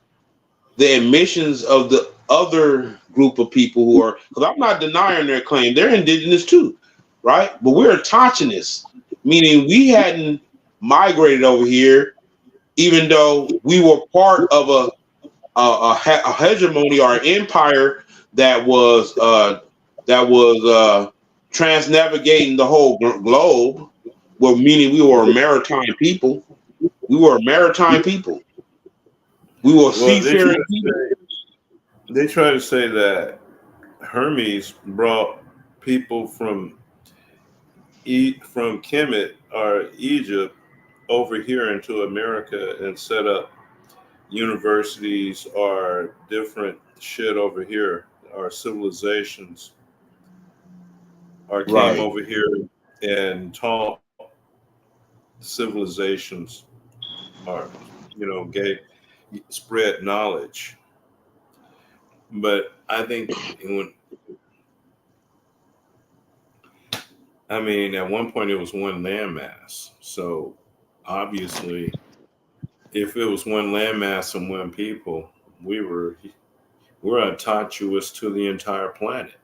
the admissions of the other group of people who are, because I'm not denying their claim, they're indigenous too, right? But we're autochthonous, meaning we hadn't migrated over here, even though we were part of a hegemony or an empire that was transnavigating the whole globe. Well, meaning we were a maritime people. We were a maritime people. We were Well, seafaring people. they try to say that Hermes brought people from from Kemet or Egypt over here into America and set up universities or different shit over here, or civilizations, or came Right. over here and taught civilizations, or gave spread knowledge. But I think when I mean at one point it was one landmass, so obviously if it was one landmass and one people, we we're attachous to the entire planet.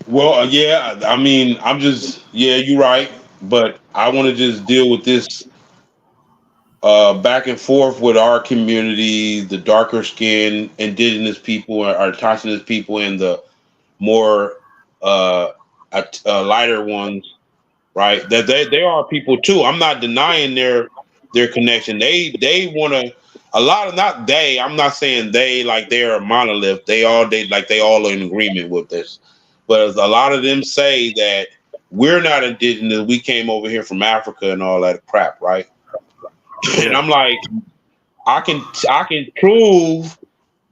Well, yeah, I mean, yeah, you're right, but I want to just deal with this back and forth with our community, the darker skinned indigenous people, our indigenous people, and the more uh, lighter ones, right? That they are people too. I'm not denying their connection. They want to. A lot of, not they. I'm not saying they like they're a monolith. They all are in agreement with this, but a lot of them say that we're not indigenous. We came over here from Africa and all that crap, right? And Yeah. I'm like, I can prove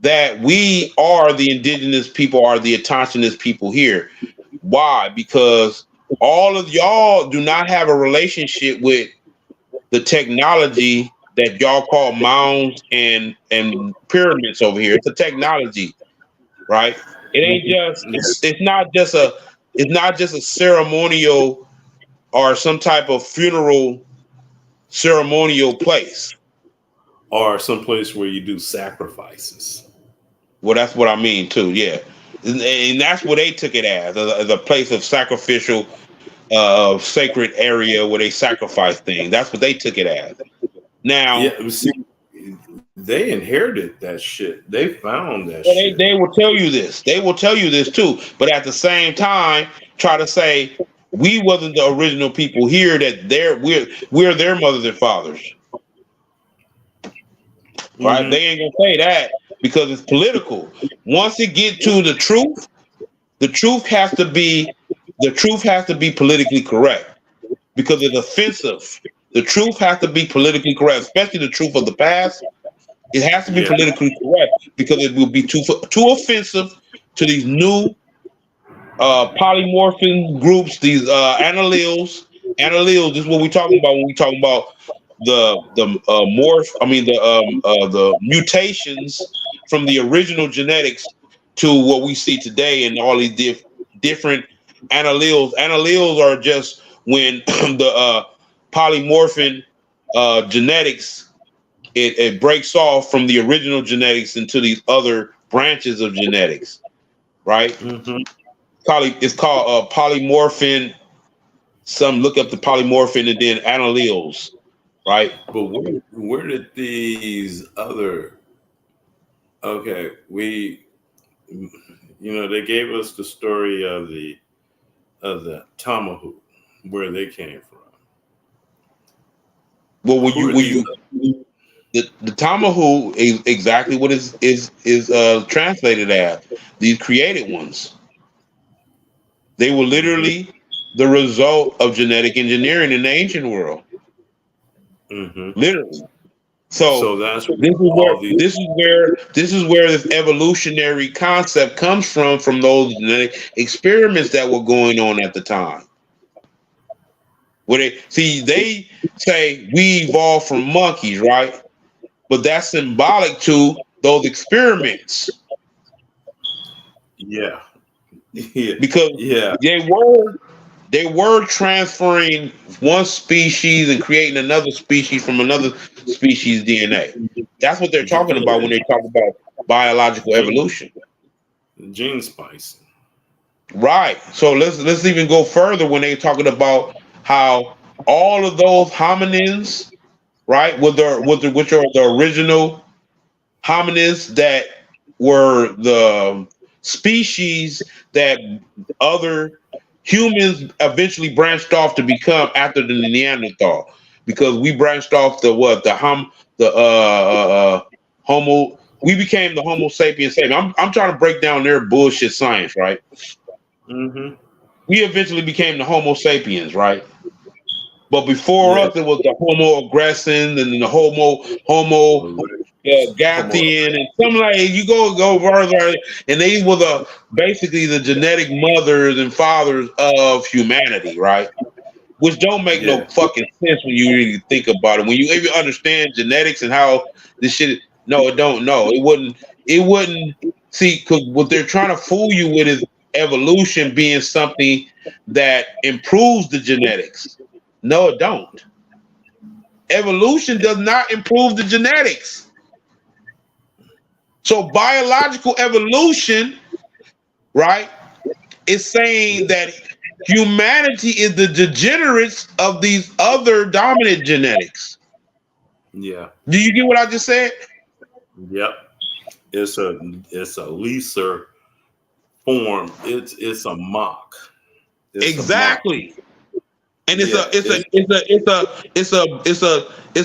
that we are the indigenous people, are the autochthonous people here. Why? Because all of y'all do not have a relationship with the technology that y'all call mounds and pyramids over here. It's a technology, right? It ain't just it's not just a ceremonial or some type of funeral ceremonial place. Or some place where you do sacrifices. Well, that's what I mean too. Yeah, and that's what they took it as a place of sacrificial, sacred area where they sacrifice things. That's what they took it as. Now, Yeah, see, they inherited that shit. They found that well, shit. they will tell you this. They will tell you this too. But at the same time, try to say we wasn't the original people here. That we're their mothers and fathers, right? They Mm-hmm. ain't gonna say that because it's political. Once it get to the truth has to be politically correct because it's offensive. The truth has to be politically correct, especially the truth of the past. It has to be Yeah. politically correct because it will be too offensive to these new polymorphin groups, these analeles. Analeles. This is what we're talking about when we talking about the mutations from the original genetics to what we see today, and all these different analeles. Analeles are just when the polymorphin genetics it breaks off from the original genetics into these other branches of genetics, right? Mm-hmm. It's called polymorphin. Some look up the polymorphin and then analeles, right? But where did these other? Okay, they gave us the story of the tomahawk, where they came from. Well, when Who you are when these? you the tomahawk is exactly what is translated as these created ones. They were Mm-hmm. literally the result of genetic engineering in the ancient world, Mm-hmm. literally. So So that's where all these. this is where this evolutionary concept comes from those genetic experiments that were going on at the time. Where they say we evolved from monkeys, right? But that's symbolic to those experiments Yeah. Yeah. because Yeah. they were transferring one species and creating another species from another species DNA. That's what they're talking about when they talk about biological Gene, evolution. gene splicing. Right. So let's even go further when they're talking about how all of those hominins, right, which are the original hominids that were the species that other humans eventually branched off to become after the Neanderthal, because we branched off the Homo. We became the Homo sapiens sapien. I'm trying to break down their bullshit science, right? Mm-hmm. We eventually became the Homo sapiens, right? But before Yeah. us, it was the Homo aggressens and then the Homo Homo. Gathian and something like you go further, and they were basically the genetic mothers and fathers of humanity, right? Which don't make no Yeah. fucking sense when you really think about it. When you even understand genetics and how this shit, no, it don't. No, it wouldn't. It wouldn't. See, because what they're trying to fool you with is evolution being something that improves the genetics. No, it don't. Evolution does not improve the genetics. So biological evolution, right, is saying that humanity is the degenerates of these other dominant genetics. Yeah. Do you get what I just said? Yep. It's a lesser form. It's a mock. It's a mock. Exactly. And Yeah. it's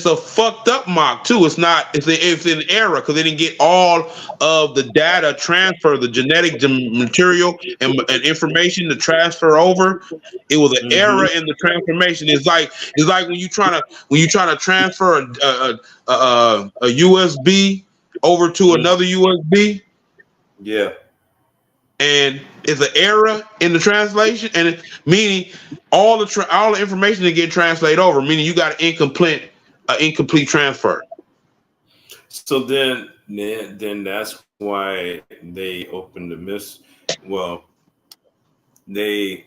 a fucked up mock too. It's an error because they didn't get all of the data transfer, the genetic material and information to transfer over. It was an error Mm-hmm. in the transformation. It's like when you trying to transfer a USB over to Mm-hmm. another USB, Yeah. and it's an error in the translation, and meaning all the information to get translated over, meaning you got an incomplete transfer. So then that's why they opened the well, they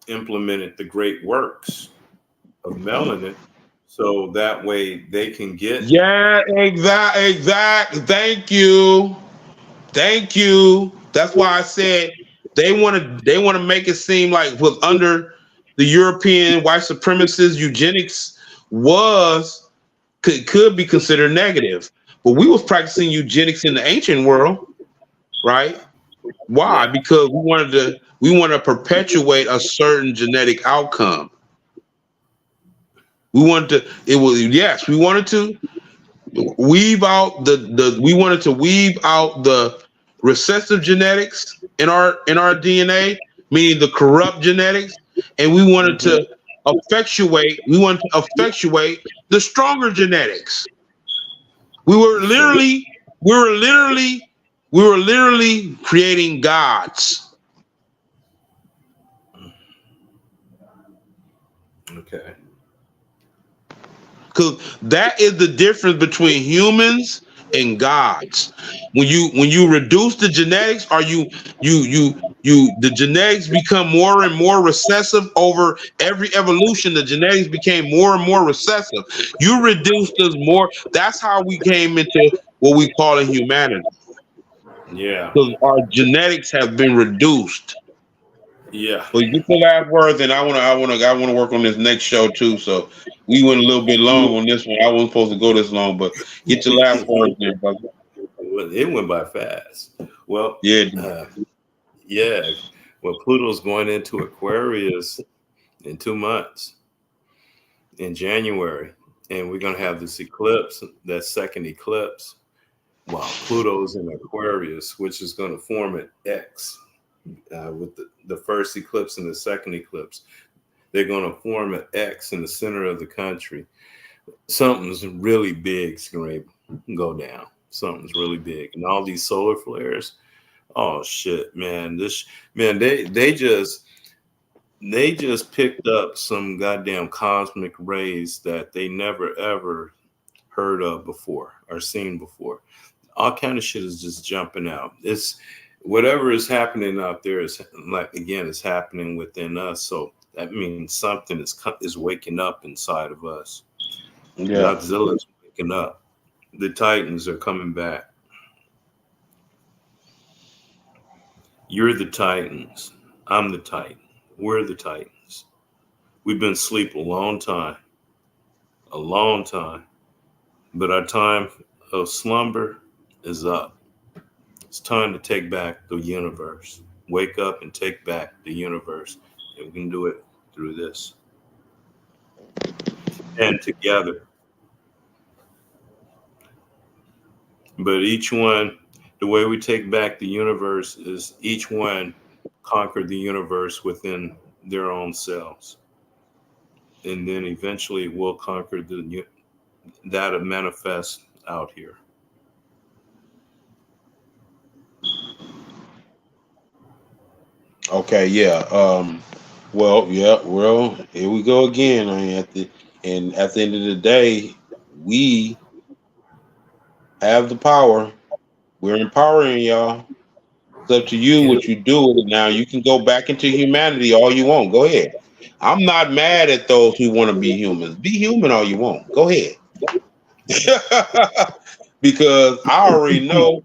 implemented the great works of melanin, so that way they can get. Yeah, exact. Thank you. That's why I said they want to make it seem like was under the European white supremacists, eugenics was could be considered negative. But we was practicing eugenics in the ancient world, right? Why? Yeah, Because we want to perpetuate a certain genetic outcome. We wanted to it was yes, we wanted to weave out the we wanted to weave out the recessive genetics in our DNA, meaning the corrupt genetics, and hmm we wanted to effectuate the stronger genetics. We were so literally we were literally we were literally creating gods. okay, Because that is the difference between humans and gods. When you reduce the genetics, or you the genetics become more and more recessive over every evolution. The genetics became more and more recessive. You reduced us more. That's how we came into what we call in humanity. yeah, Because our genetics have been reduced. yeah. But get the last words, and I wanna work on this next show too. So we went a little bit long on this one. I wasn't supposed to go this long, but get your last words there, brother. Well, it went by fast. Well, Yeah, uh, yeah. Well, Pluto's going into Aquarius in 2 months in January, and we're gonna have this eclipse, that second eclipse, while Pluto's in Aquarius, which is going to form an X with the first eclipse and the second eclipse. They're going to form an X in the center of the country. Something's really big is going to go down. Something's really big, and all these solar flares. Oh shit, man! They just picked up some goddamn cosmic rays that they never ever heard of before or seen before. All kind of shit is just jumping out. It's whatever is happening out there is like again, it's happening within us. So that means something is waking up inside of us. yeah. Godzilla's waking up. The Titans are coming back. You're the Titans. I'm the Titan. We're the Titans. We've been asleep a long time, but our time of slumber is up. It's time to take back the universe. Wake up and take back the universe. And we can do it through this. And together. But each one, the way we take back the universe is each one conquered the universe within their own selves. And then eventually we'll conquer that manifest out here. Okay, yeah. Well, yeah. Well, here we go again. I mean, at the end of the day, we have the power. We're empowering y'all. It's up to you And what you do with it. Now you can go back into humanity all you want. Go ahead. I'm not mad at those who want to be humans. Be human all you want. Go ahead. Because I already know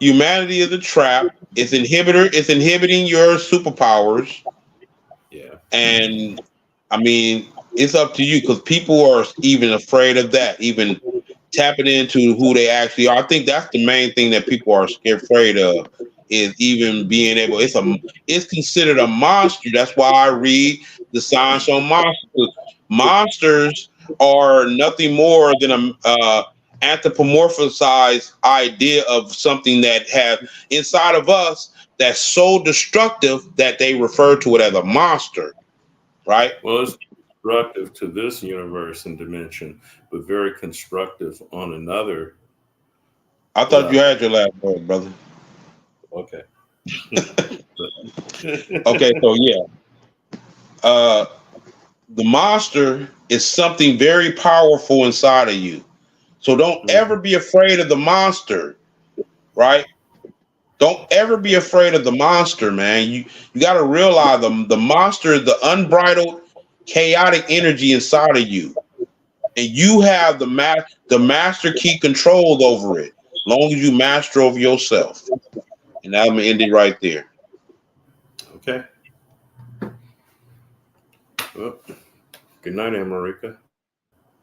humanity is a trap. It's inhibiting your superpowers. yeah. And I mean, it's up to you because people are even afraid of that, even tapping into who they actually are. I think that's the main thing that people are scared, afraid of, is even being able. It's considered a monster. That's why I read the science on monsters. Monsters are nothing more than a anthropomorphized idea of something that have inside of us that's so destructive that they refer to it as a monster, right? Well, it's destructive to this universe and dimension, but very constructive on another I thought you level. had your last word, brother. Okay. Okay, so yeah, uh, the monster is something very powerful inside of you. So don't ever be afraid of the monster, right? Don't ever be afraid of the monster, man. You got to realize the monster is the unbridled, chaotic energy inside of you, and you have the master key control over it. As long as you master over yourself, and I'm gonna end it right there. Okay. Well, good night, America.